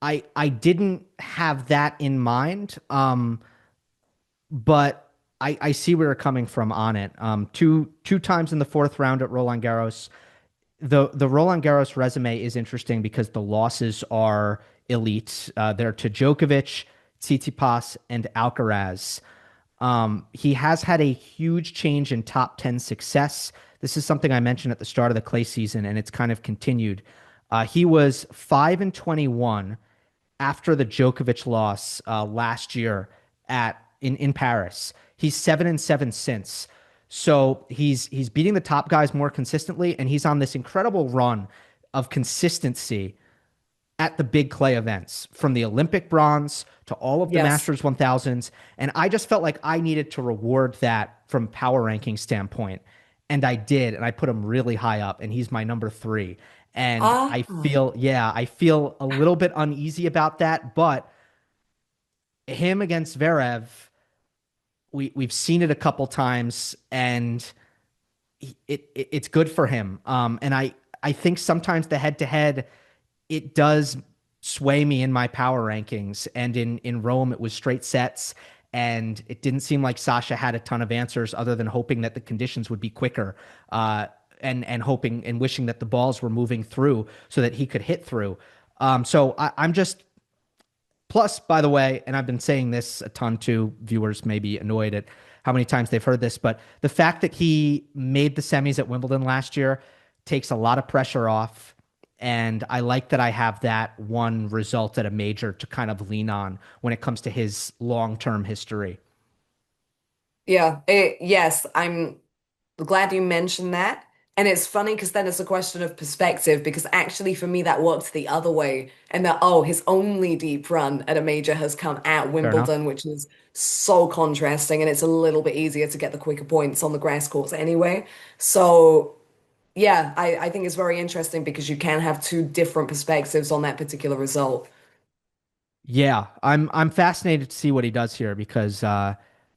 I didn't have that in mind. But I see where you're coming from on it. Two times in the fourth round at Roland Garros. The Roland Garros resume is interesting because the losses are elite. They're to Djokovic, Tsitsipas, and Alcaraz. He has had a huge change in top 10 success. This is something I mentioned at the start of the clay season, and it's kind of continued. He was 5-21 after the Djokovic loss last year at in Paris. He's 7-7 since. So he's beating the top guys more consistently, and he's on this incredible run of consistency at the big clay events, from the Olympic bronze to all of the Yes. Masters 1000s. And I just felt like I needed to reward that from power ranking standpoint. And I did, and I put him really high up, and he's my number three. And Ah, I feel a little bit uneasy about that, but him against Zverev, we've seen it a couple times, and it's good for him. And I think sometimes the head to head it does sway me in my power rankings. And in Rome, it was straight sets, and it didn't seem like Sasha had a ton of answers other than hoping that the conditions would be quicker. And hoping and wishing that the balls were moving through so that he could hit through. So I'm just plus, by the way, and I've been saying this a ton to viewers, may be annoyed at how many times they've heard this, but the fact that he made the semis at Wimbledon last year takes a lot of pressure off. And I like that I have that one result at a major to kind of lean on when it comes to his long-term history. yeah. Yes, I'm glad you mentioned that. And it's funny because then it's a question of perspective because actually for me that works the other way. And that, oh, his only deep run at a major has come at Fair enough. Wimbledon, which is so contrasting and it's a little bit easier to get the quicker points on the grass courts anyway. So yeah, I think it's very interesting because you can have two different perspectives on that particular result. Yeah, I'm fascinated to see what he does here because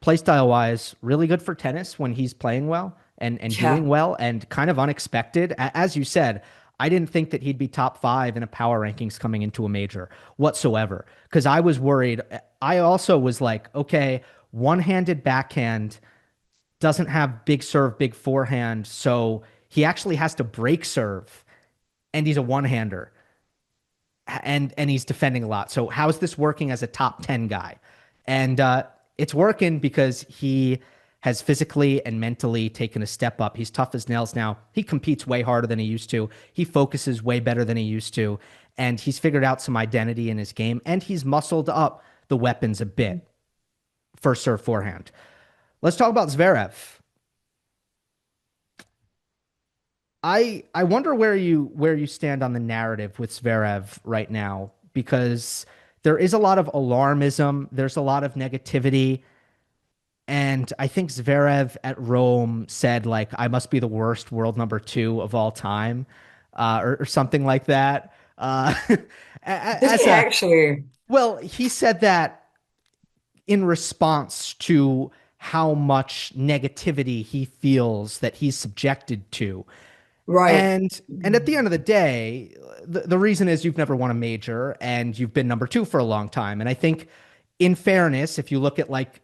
play style wise, really good for tennis when he's playing well and Yeah. doing well and kind of unexpected. As you said, I didn't think that he'd be top five in a power rankings coming into a major whatsoever because I was worried. I also was like, okay, one-handed backhand doesn't have big serve, big forehand, so he actually has to break serve, and he's a one-hander and he's defending a lot. So how is this working as a top 10 guy? And it's working because he has physically and mentally taken a step up. He's tough as nails now. He competes way harder than he used to. He focuses way better than he used to. And he's figured out some identity in his game and he's muscled up the weapons a bit. First serve forehand. Let's talk about Zverev. I wonder where you stand on the narrative with Zverev right now because there is a lot of alarmism, there's a lot of negativity, and I think Zverev at Rome said like I must be the worst world number two of all time. or something like that. Did As he a actually? well, he said that in response to how much negativity he feels that he's subjected to. Right. And at the end of the day, the reason is you've never won a major and you've been number two for a long time. And I think, in fairness, if you look at like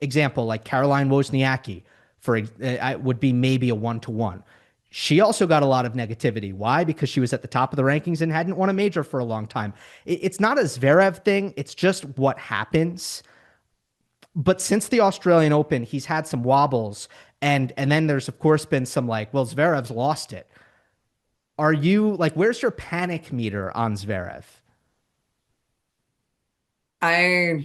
example like Caroline Wozniacki, would be maybe a 1-to-1. She also got a lot of negativity. Why? Because she was at the top of the rankings and hadn't won a major for a long time. It's not a Zverev thing. It's just what happens. But since the Australian Open, he's had some wobbles, and then there's of course been some like, well, Zverev's lost it. Are you like, where's your panic meter on Zverev? I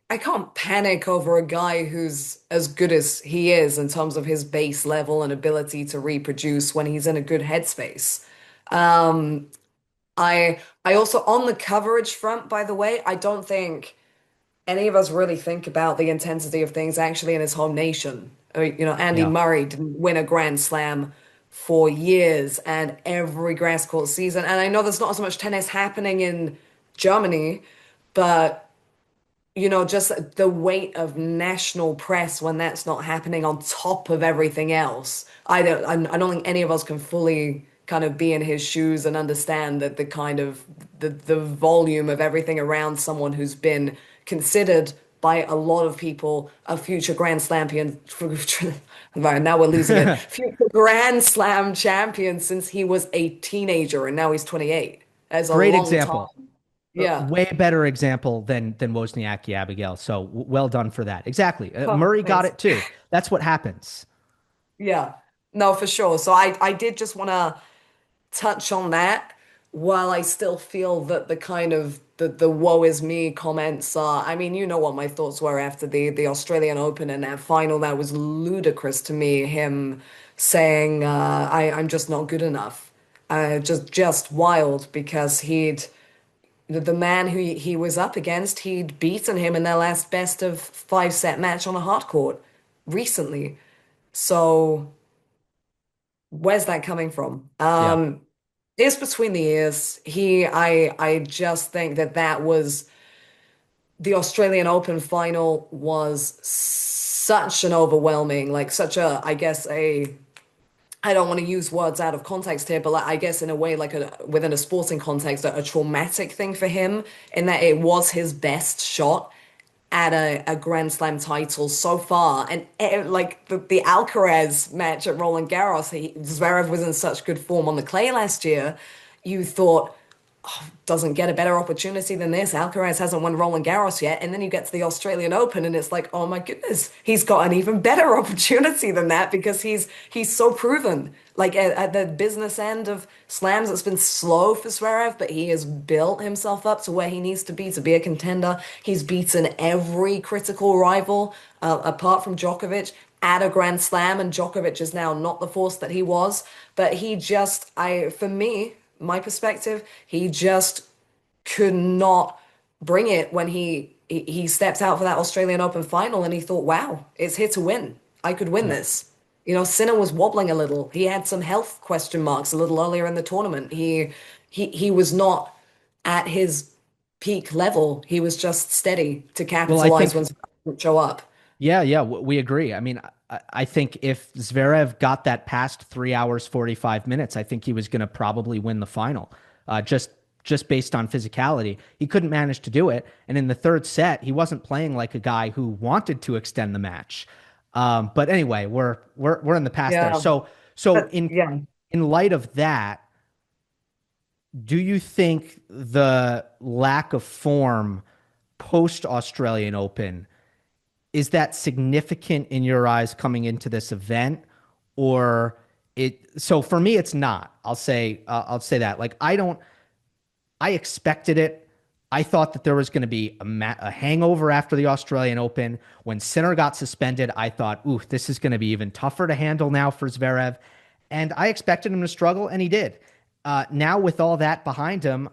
can't panic over a guy who's as good as he is in terms of his base level and ability to reproduce when he's in a good headspace. Um, I also on the coverage front, by the way, I don't think any of us really think about the intensity of things actually in his home nation. Andy Yeah. Murray didn't win a Grand Slam for years and every grass court season. And I know there's not as much tennis happening in Germany, but just the weight of national press when that's not happening on top of everything else. I don't think any of us can fully kind of be in his shoes and understand that the kind of the volume of everything around someone who's been considered by a lot of people a future Grand Slam champion. Right, now we're losing it. Future Grand Slam champion since he was a teenager and now he's 28. That's a Great long example. time. Yeah. Way better example than Wozniacki, Abigail. So well done for that. Exactly. Oh, Murray got thanks. it too. That's what happens. Yeah. No, for sure. So I did just want to touch on that while I still feel that the kind of the woe is me comments are, I mean, you know what my thoughts were after the Australian Open and that final. That was ludicrous to me, him saying I'm just not good enough. Just wild because the man who he was up against, he'd beaten him in their last best of five-set match on a hard court recently. So where's that coming from? Yeah. It's between the ears. I just think that was the Australian Open final was such an overwhelming, like such a, I guess I don't want to use words out of context here, but like, I guess in a way, like within a sporting context, a traumatic thing for him in that it was his best shot at a Grand Slam title so far. And like the Alcaraz match at Roland Garros, Zverev was in such good form on the clay last year. You thought, doesn't get a better opportunity than this. Alcaraz hasn't won Roland Garros yet. And then you get to the Australian Open and it's like, oh my goodness, he's got an even better opportunity than that because he's so proven. Like at the business end of slams, it's been slow for Zverev, but he has built himself up to where he needs to be a contender. He's beaten every critical rival, apart from Djokovic, at a Grand Slam, and Djokovic is now not the force that he was. But for me, my perspective, he just could not bring it when he stepped out for that Australian Open final and he thought, wow, it's here to win. I could win Yeah. this. Sinner was wobbling a little. He had some health question marks a little earlier in the tournament. He was not at his peak level. He was just steady to Well, I capitalize think when Zverev would show up. yeah, we agree. I mean, I think if Zverev got that past 3 hours 45 minutes, I think he was going to probably win the final. Just based on physicality, he couldn't manage to do it. And in the third set, he wasn't playing like a guy who wanted to extend the match. But anyway, we're in the past there. Yeah. So But yeah. in light of that, do you think the lack of form post Australian Open is that significant in your eyes coming into this event, or so for me it's not. I'll say that, like, I expected it. I thought that there was going to be a hangover after the Australian Open. When Sinner got suspended, I thought, ooh, this is going to be even tougher to handle now for Zverev. And I expected him to struggle, and he did. Now, with all that behind him,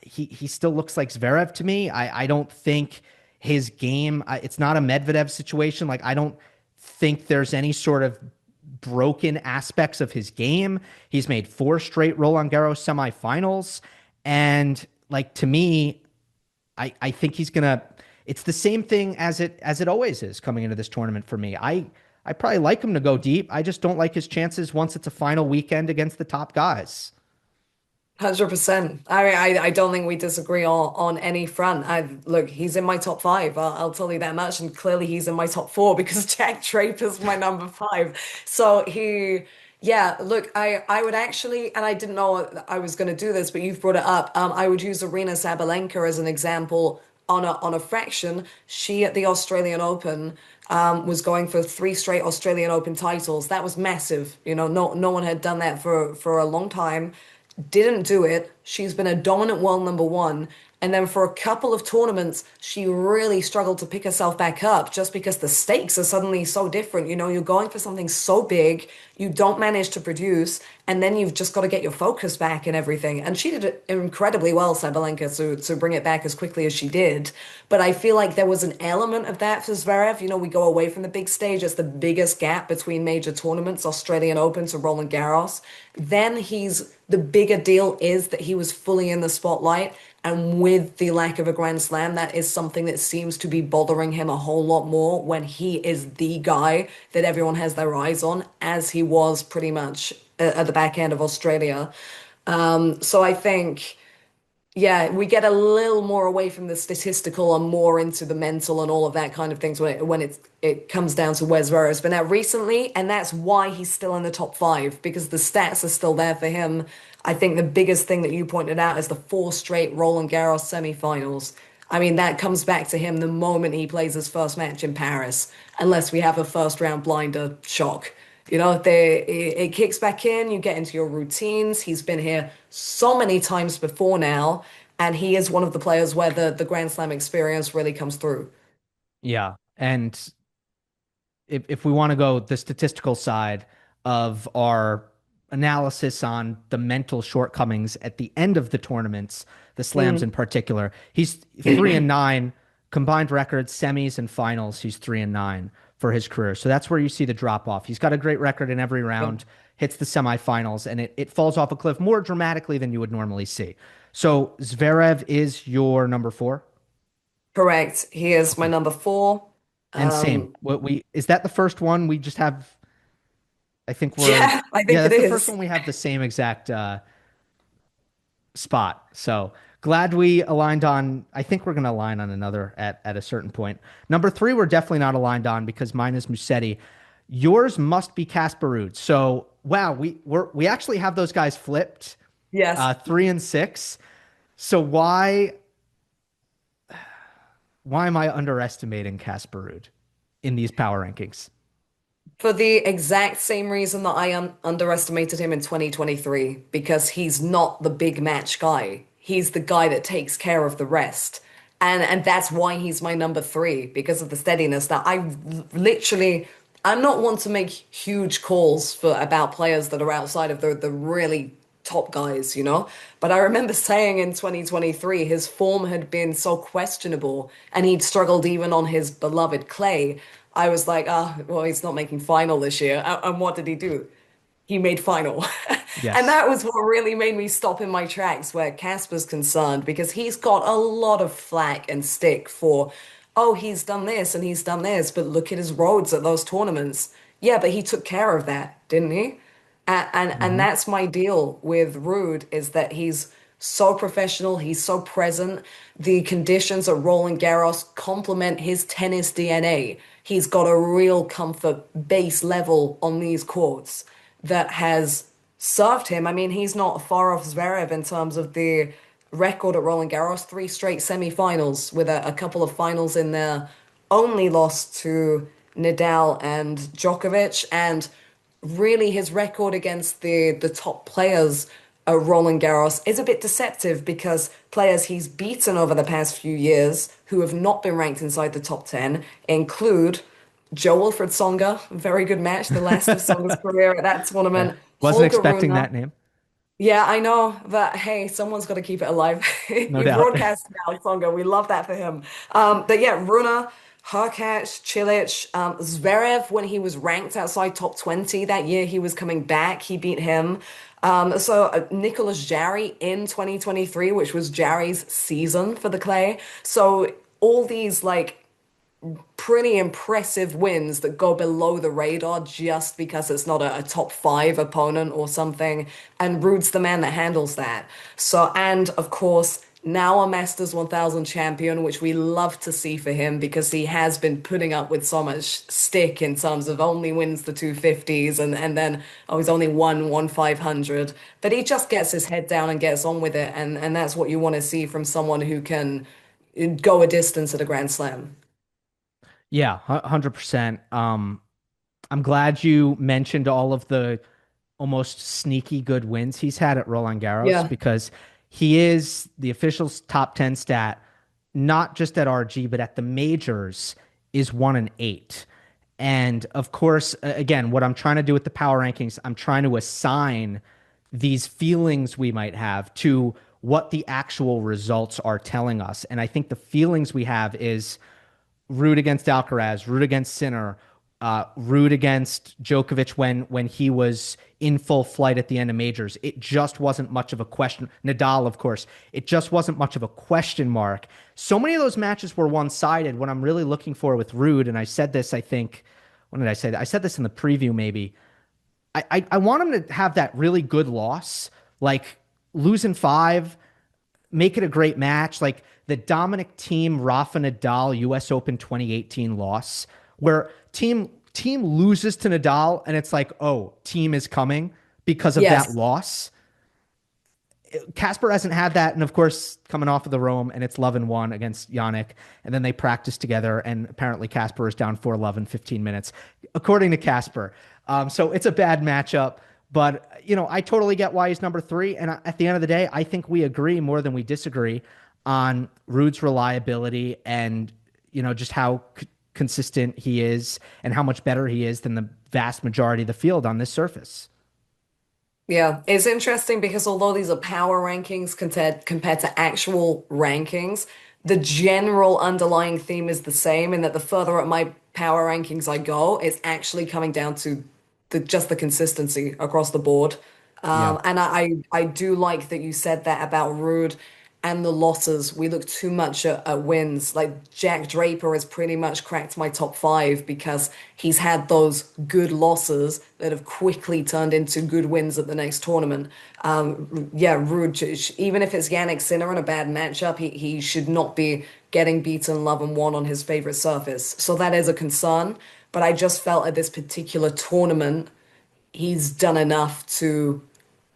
he still looks like Zverev to me. I don't think his game, it's not a Medvedev situation. Like, I don't think there's any sort of broken aspects of his game. He's made 4 straight Roland Garros semifinals. And like to me, I think he's gonna it's the same thing as it always is coming into this tournament for me. I probably like him to go deep. I just don't like his chances once it's a final weekend against the top guys. 100%. I mean, I don't think we disagree on any front. Look, he's in my top five. I'll tell you that much. And clearly he's in my top four because Jack Draper's my number five. So yeah, look, I would actually, and I didn't know I was going to do this, but you've brought it up. I would use Arina Sabalenka as an example on a fraction. She at the Australian Open was going for 3 straight Australian Open titles. That was massive. No one had done that for a long time. Didn't do it. She's been a dominant world number one. And then for a couple of tournaments, she really struggled to pick herself back up just because the stakes are suddenly so different. You're going for something so big, you don't manage to produce, and then you've just got to get your focus back and everything. And she did it incredibly well, Sabalenka, to bring it back as quickly as she did. But I feel like there was an element of that for Zverev. We go away from the big stage. It's the biggest gap between major tournaments, Australian Open to Roland Garros. Then the bigger deal is that he was fully in the spotlight. And with the lack of a Grand Slam, that is something that seems to be bothering him a whole lot more when he is the guy that everyone has their eyes on, as he was pretty much at the back end of Australia. So I think, yeah, we get a little more away from the statistical and more into the mental and all of that kind of things when it comes down to where Zverev's been at recently, and that's why he's still in the top five because the stats are still there for him. I think the biggest thing that you pointed out is the 4 straight Roland Garros semifinals. I mean, that comes back to him the moment he plays his first match in Paris, unless we have a first round blinder shock. It kicks back in, you get into your routines. He's been here so many times before now, and he is one of the players where the Grand Slam experience really comes through. Yeah. And if we want to go the statistical side of our analysis on the mental shortcomings at the end of the tournaments, the slams in particular, he's 3-9 combined records, semis and finals. He's 3-9 for his career. So that's where you see the drop off. He's got a great record in every round, hits the semifinals, and it falls off a cliff more dramatically than you would normally see. So Zverev is your number four? Correct. He is my Okay. number four. And same. Um, What we is that the first one we just have? I think we're yeah, I yeah, think it that's the first is. one we have the same exact spot. So glad we aligned on. I think we're going to align on another at a certain point. Number three, we're definitely not aligned on because mine is Musetti. Yours must be Casper Ruud. So wow, we actually have those guys flipped, Yes. 3 and 6. So why am I underestimating Casper Ruud in these power rankings? For the exact same reason that I underestimated him in 2023, because he's not the big match guy. He's the guy that takes care of the rest. And that's why he's my number three, because of the steadiness. Now, I'm not one to make huge calls about players that are outside of the really top guys. But I remember saying in 2023 his form had been so questionable and he'd struggled even on his beloved clay. I was like, well, he's not making final this year. And what did he do? He made final. And Yes. that was what really made me stop in my tracks where Casper's concerned because he's got a lot of flack and stick for, oh, he's done this and he's done this, but look at his roads at those tournaments. Yeah, but he took care of that, didn't he? And Hmm. that's my deal with Rude is that he's so professional, he's so present. The conditions at Roland Garros complement his tennis DNA. He's got a real comfort base level on these courts that has served him. I mean, he's not far off Zverev in terms of the record at Roland Garros, 3 straight semifinals with a couple of finals in there, only lost to Nadal and Djokovic, and really his record against the top players at Roland Garros is a bit deceptive because players he's beaten over the past few years who have not been ranked inside the top 10 include Joe-Wilfried Tsonga, very good match, the last of Tsonga's career at that Yeah. tournament. Wasn't Holger expecting Rune, that name. yeah, I know, but hey, someone's got to keep it alive. No You doubt. broadcast now, Tsonga. We love that for him. But yeah, Rune. Hurkacz, Cilic, Zverev, when he was ranked outside top 20 that year, he was coming back. He beat him. Nicholas Jarry in 2023, which was Jarry's season for the clay. So all these like pretty impressive wins that go below the radar just because it's not a top five opponent or something. And Ruud's the man that handles that. So, and of course, now a Masters 1000 champion, which we love to see for him because he has been putting up with so much stick in terms of only wins the 250s and then, oh, he's only won 500. But he just gets his head down and gets on with it. And that's what you want to see from someone who can go a distance at a Grand Slam. Yeah, 100%. I'm glad you mentioned all of the almost sneaky good wins he's had at Roland Garros Yeah. because he is the official's top 10 stat, not just at RG, but at the majors is 1-8. And of course, again, what I'm trying to do with the power rankings, I'm trying to assign these feelings we might have to what the actual results are telling us. And I think the feelings we have is Ruud against Alcaraz, Ruud against Sinner, Ruud against Djokovic when he was in full flight at the end of majors. It just wasn't much of a question. Nadal, of course, it just wasn't much of a question mark. So many of those matches were one-sided. What I'm really looking for with Ruud, and I said this, I think, when did I say that? I said this in the preview, maybe. I want him to have that really good loss, like losing five, make it a great match, like the Dominic Thiem Rafa Nadal US Open 2018 loss, where team loses to Nadal and it's like, oh, team is coming because of that Yes. loss. Casper hasn't had that, and of course, coming off of the Rome, and it's 11-1 against Jannik, and then they practice together, and apparently Casper is down 4-love in 15 minutes, according to Casper. So it's a bad matchup, but I totally get why he's number three, and at the end of the day, I think we agree more than we disagree on Ruud's reliability and just how consistent he is and how much better he is than the vast majority of the field on this surface. Yeah, it's interesting because although these are power rankings compared to actual rankings, the general underlying theme is the same in that the further up my power rankings I go, it's actually coming down to just the consistency across the board. Yeah. And I do like that you said that about Ruud and the losses. We look too much at wins. Like Jack Draper has pretty much cracked my top five because he's had those good losses that have quickly turned into good wins at the next tournament. Yeah, Ruud, even if it's Yannick Sinner in a bad matchup, he should not be getting beaten love and one on his favorite surface. So that is a concern. But I just felt at this particular tournament, he's done enough to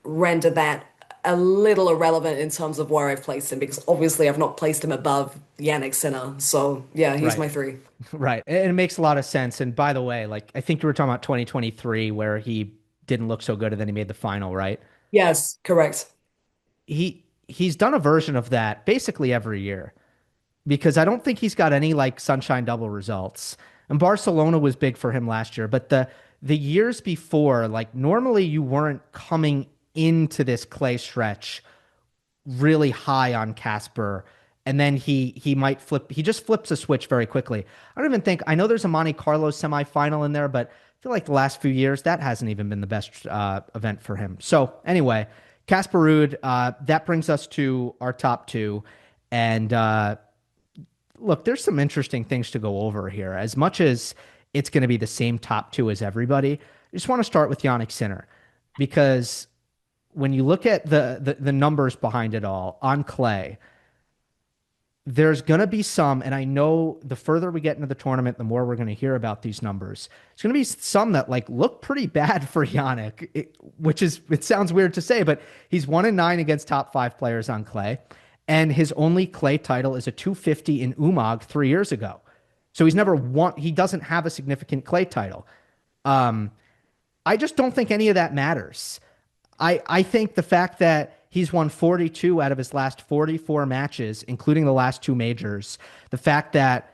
render that a little irrelevant in terms of where I've placed him because obviously I've not placed him above Yannick Sinner. So yeah, he's Right. my three. Right. And it makes a lot of sense. And by the way, like I think you were talking about 2023 where he didn't look so good and then he made the final, right? Yes, correct. He's done a version of that basically every year because I don't think he's got any like sunshine double results. And Barcelona was big for him last year, but the years before, like normally you weren't coming into this clay stretch really high on Casper. And then he might flip. He just flips a switch very quickly. I don't even think I know there's a Monte Carlo semifinal in there, but I feel like the last few years that hasn't even been the best event for him. So anyway, Casper Ruud. That brings us to our top two, and look, there's some interesting things to go over here. As much as it's going to be the same top two as everybody, I just want to start with Jannik Sinner because when you look at the numbers behind it all on clay, there's going to be some, and I know the further we get into the tournament, the more we're going to hear about these numbers. It's going to be some that like look pretty bad for Jannik, it sounds weird to say, but he's 1-9 against top five players on clay. And his only clay title is a 250 in Umag 3 years ago. So he's never won. He doesn't have a significant clay title. I just don't think any of that matters. I think the fact that he's won 42 out of his last 44 matches, including the last two majors, the fact that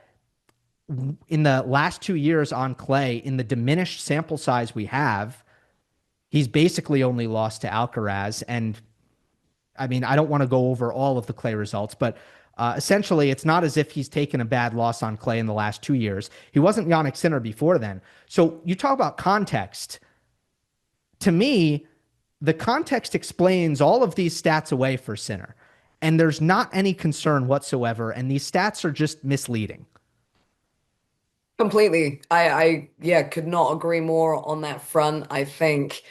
in the last 2 years on clay, in the diminished sample size we have, he's basically only lost to Alcaraz. And I mean, I don't want to go over all of the clay results, but Essentially, it's not as if he's taken a bad loss on clay in the last 2 years. He wasn't Jannik Sinner before then. So you talk about context. To me, the context explains all of these stats away for Sinner. And there's not any concern whatsoever. And these stats are just misleading. Completely. Yeah, could not agree more on that front. I think,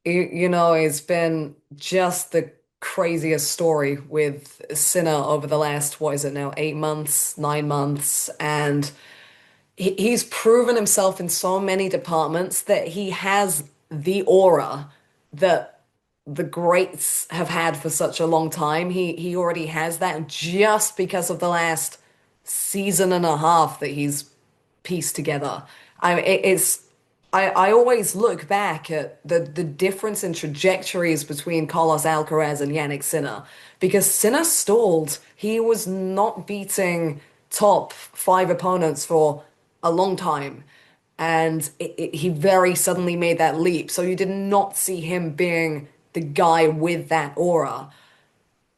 it's been just the craziest story with Sinner over the last, what is it now, 8 months, 9 months. And he's proven himself in so many departments that he has the aura that the greats have had for such a long time. He already has that just because of the last season and a half that he's pieced together. I mean, I always look back at the difference in trajectories between Carlos Alcaraz and Jannik Sinner because Sinner stalled. He was not beating top five opponents for a long time. And he very suddenly made that leap. So you did not see him being the guy with that aura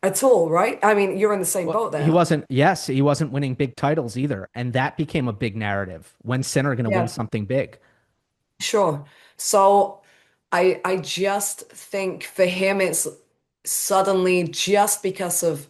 at all, right? I mean, you're in the same Well, boat he there. wasn't, yes, he wasn't winning big titles either. And that became a big narrative. When Sinner going to win Yeah, something big? sure. So I just think for him it's suddenly just because of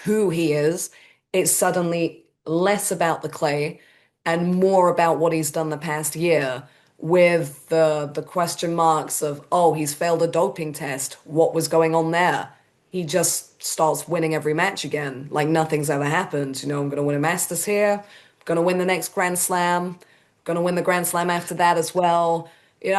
who he is, it's suddenly less about the clay and more about what he's done the past year with the question marks of, oh, he's failed a doping test. What was going on there? He just starts winning every match again, like nothing's ever happened. I'm going to win a Masters here, I'm going to win the next Grand Slam, going to win the Grand Slam after that as well.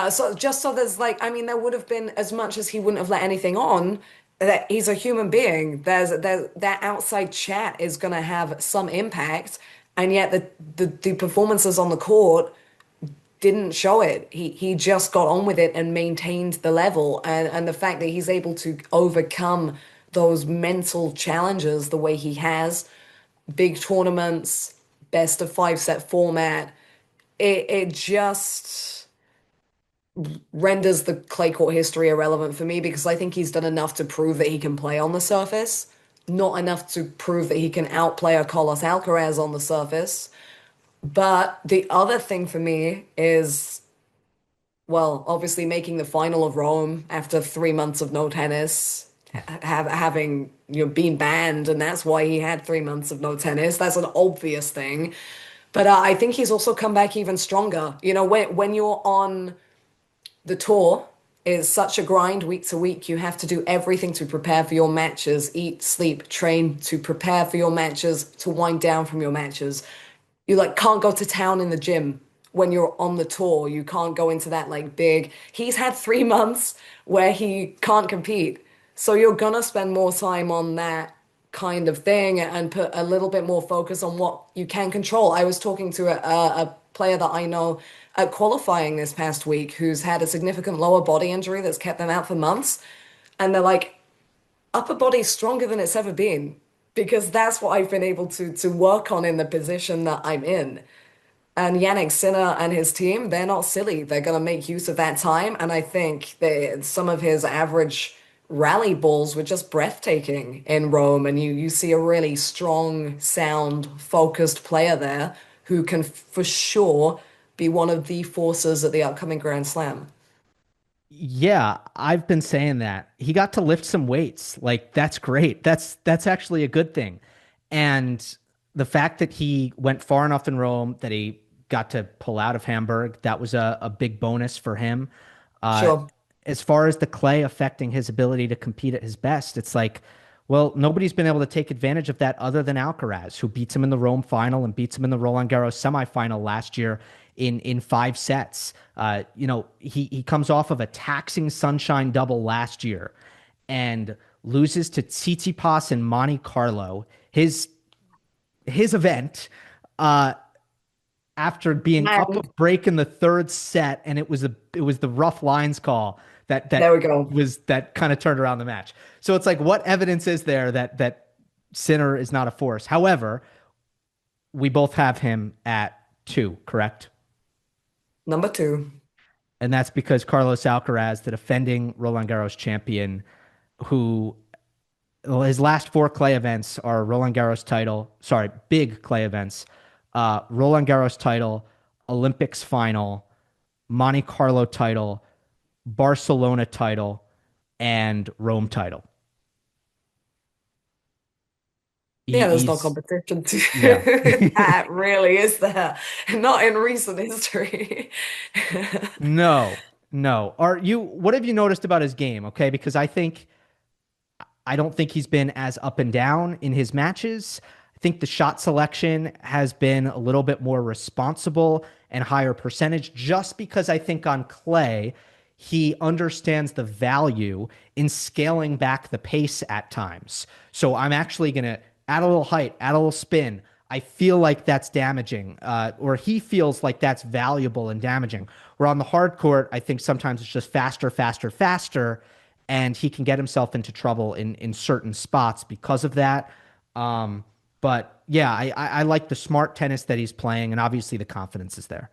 So just so there's like, I mean, there would have been as much as he wouldn't have let anything on, that he's a human being. There's that outside chat is going to have some impact, and yet the performances on the court didn't show it. He just got on with it and maintained the level, and the fact that he's able to overcome those mental challenges the way he has, big tournaments, best of five set format, it just renders the clay court history irrelevant for me because I think he's done enough to prove that he can play on the surface, not enough to prove that he can outplay a Carlos Alcaraz on the surface. But the other thing for me is, well, obviously making the final of Rome after 3 months of no tennis, having been banned, and that's why he had 3 months of no tennis. That's an obvious thing. But I think he's also come back even stronger. When you're on the tour is such a grind week to week. You have to do everything to prepare for your matches, eat, sleep, train to prepare for your matches, to wind down from your matches. You like can't go to town in the gym when you're on the tour. You can't go into that like big. He's had 3 months where he can't compete. So you're gonna spend more time on that kind of thing and put a little bit more focus on what you can control. I was talking to a player that I know at qualifying this past week who's had a significant lower body injury that's kept them out for months. And they're like, upper body's stronger than it's ever been because that's what I've been able to work on in the position that I'm in. And Jannik Sinner and his team, they're not silly. They're going to make use of that time. And I think that some of his average rally balls were just breathtaking in Rome. And you see a really strong, sound, focused player there who can for sure be one of the forces at the upcoming Grand Slam. Yeah, I've been saying that. He got to lift some weights. Like that's great. That's actually a good thing. And the fact that he went far enough in Rome that he got to pull out of Hamburg, that was a big bonus for him. Uh, Sure. as far as the clay affecting his ability to compete at his best, it's like, well, nobody's been able to take advantage of that other than Alcaraz, who beats him in the Rome final and beats him in the Roland Garros semifinal last year in 5 sets. He comes off of a taxing sunshine double last year and loses to Tsitsipas in Monte Carlo, his event, uh, after being up a And break in the third set, and it was the rough lines call that there we go. that kind of turned around the match. So it's like, what evidence is there that Sinner is not a force? However, we both have him at 2, correct? Number two. And that's because Carlos Alcaraz, the defending Roland Garros champion, who well, his last four clay events are Roland Garros title, sorry, big clay events, Roland Garros title, Olympics final, Monte Carlo title, Barcelona title, and Rome title. Yeah, there's no He's competition yeah. to that, really, is there? Not in recent history. No, no. What have you noticed about his game? Okay, because I don't think he's been as up and down in his matches. I think the shot selection has been a little bit more responsible and higher percentage just because I think on clay, he understands the value in scaling back the pace at times. So I'm actually going to add a little height, add a little spin. I feel like that's damaging, or he feels like that's valuable and damaging. Where on the hard court, I think sometimes it's just faster, faster, faster, and he can get himself into trouble in certain spots because of that. But yeah, I like the smart tennis that he's playing, and obviously the confidence is there.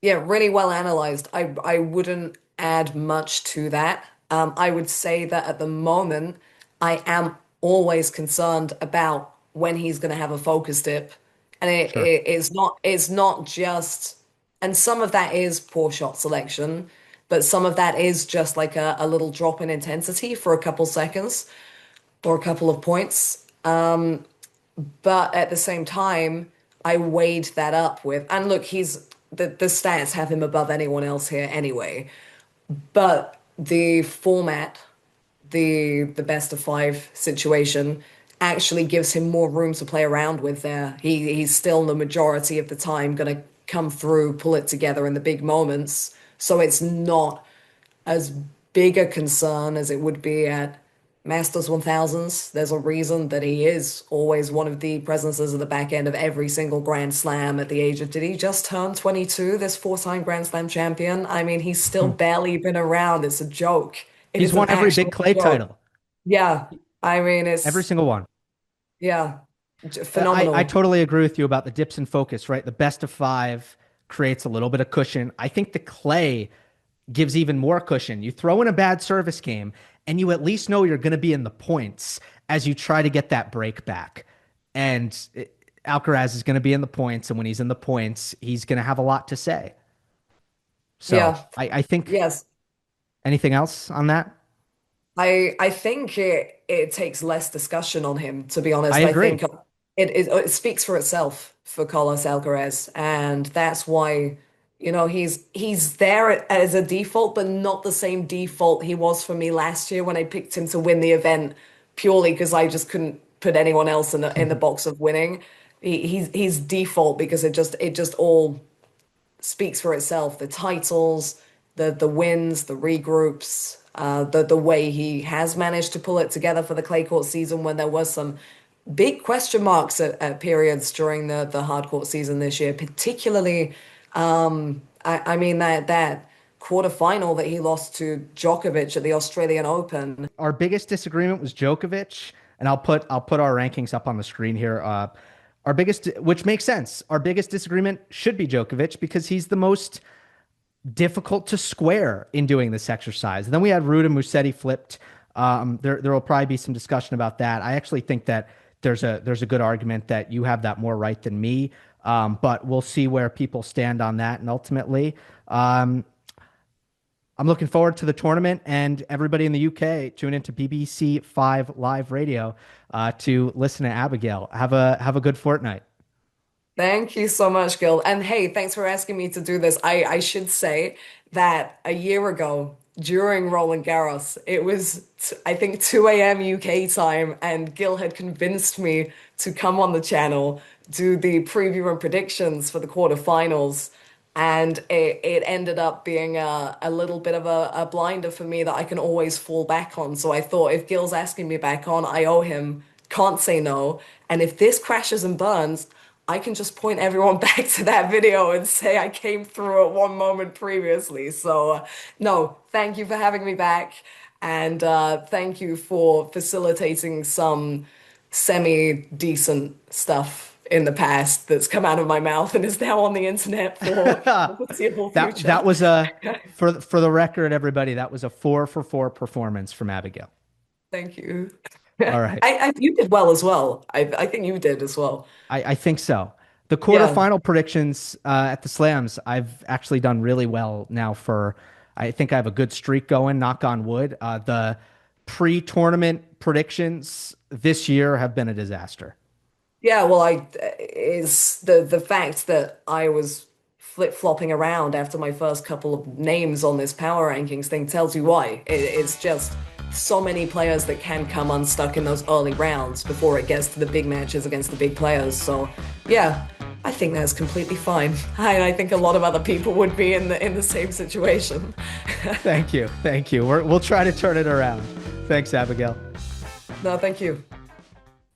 Yeah, really well analyzed. I wouldn't add much to that. I would say that at the moment, I am always concerned about when he's going to have a focus dip, and Sure. it's not just, and some of that is poor shot selection, but some of that is just like a little drop in intensity for a couple seconds or a couple of points. But at the same time, I weighed that up with, and look, the stats have him above anyone else here anyway. But the format, the best of five situation, actually gives him more room to play around with there. He's still the majority of the time gonna come through, pull it together in the big moments. So it's not as big a concern as it would be at Masters 1000s. There's a reason that he is always one of the presences at the back end of every single Grand Slam at the age of, did he just turn 22, this four-time Grand Slam champion? I mean, he's still Hmm. barely been around. It's a joke. It He's is an won every big actual clay joke. title, Yeah. I mean, every it's, single one. yeah, I phenomenal. totally agree with you about the dips and focus, right? The best of five creates a little bit of cushion. I think the clay gives even more cushion. You throw in a bad service game, and you at least know you're going to be in the points as you try to get that break back. And Alcaraz is going to be in the points, and when he's in the points, he's going to have a lot to say. So Yeah. I think Yes. anything else on that? I think it takes less discussion on him, to be I honest. I agree. think it speaks for itself for Carlos Alcaraz, and that's why, he's there as a default, but not the same default he was for me last year when I picked him to win the event purely because I just couldn't put anyone else in the box of winning. He's default because it just all speaks for itself. The titles, the wins, the regroups, the way he has managed to pull it together for the clay court season when there was some big question marks at periods during the hard court season this year, particularly I mean that quarterfinal that he lost to Djokovic at the Australian Open. Our biggest disagreement was Djokovic, and I'll put our rankings up on the screen here. Our biggest, which makes sense, our biggest disagreement should be Djokovic because he's the most difficult to square in doing this exercise. And then we had Ruud and Musetti flipped. There will probably be some discussion about that. I actually think that there's a good argument that you have that more right than me. But we'll see where people stand on that. And ultimately, I'm looking forward to the tournament, and everybody in the UK tune into BBC Five Live Radio to listen to Abigail. Have a good fortnight. Thank you so much, Gil. And hey, thanks for asking me to do this. I should say that a year ago, during Roland Garros, it was, I think, 2 a.m. UK time, and Gil had convinced me to come on the channel, do the preview and predictions for the quarterfinals. And it ended up being a little bit of a blinder for me that I can always fall back on. So I thought if Gil's asking me back on, I owe him, can't say no. And if this crashes and burns, I can just point everyone back to that video and say I came through at one moment previously. So, no, thank you for having me back. And thank you for facilitating some semi-decent stuff in the past that's come out of my mouth and is now on the internet for the foreseeable That future. was a for the record, everybody. That was a 4 for 4 performance from Abigail. Thank you. All right. You did well as well. I think you did as well. I think so. The Yeah. quarterfinal predictions at the Slams, I've actually done really well now for, I think I have a good streak going, knock on wood. The pre-tournament predictions this year have been a disaster. Yeah, well, I is the fact that I was flip-flopping around after my first couple of names on this power rankings thing tells you why. It's just so many players that can come unstuck in those early rounds before it gets to the big matches against the big players. So, yeah, I think that's completely fine. I think a lot of other people would be in the same situation. Thank you. Thank you. We'll try to turn it around. Thanks, Abigail. No, thank you.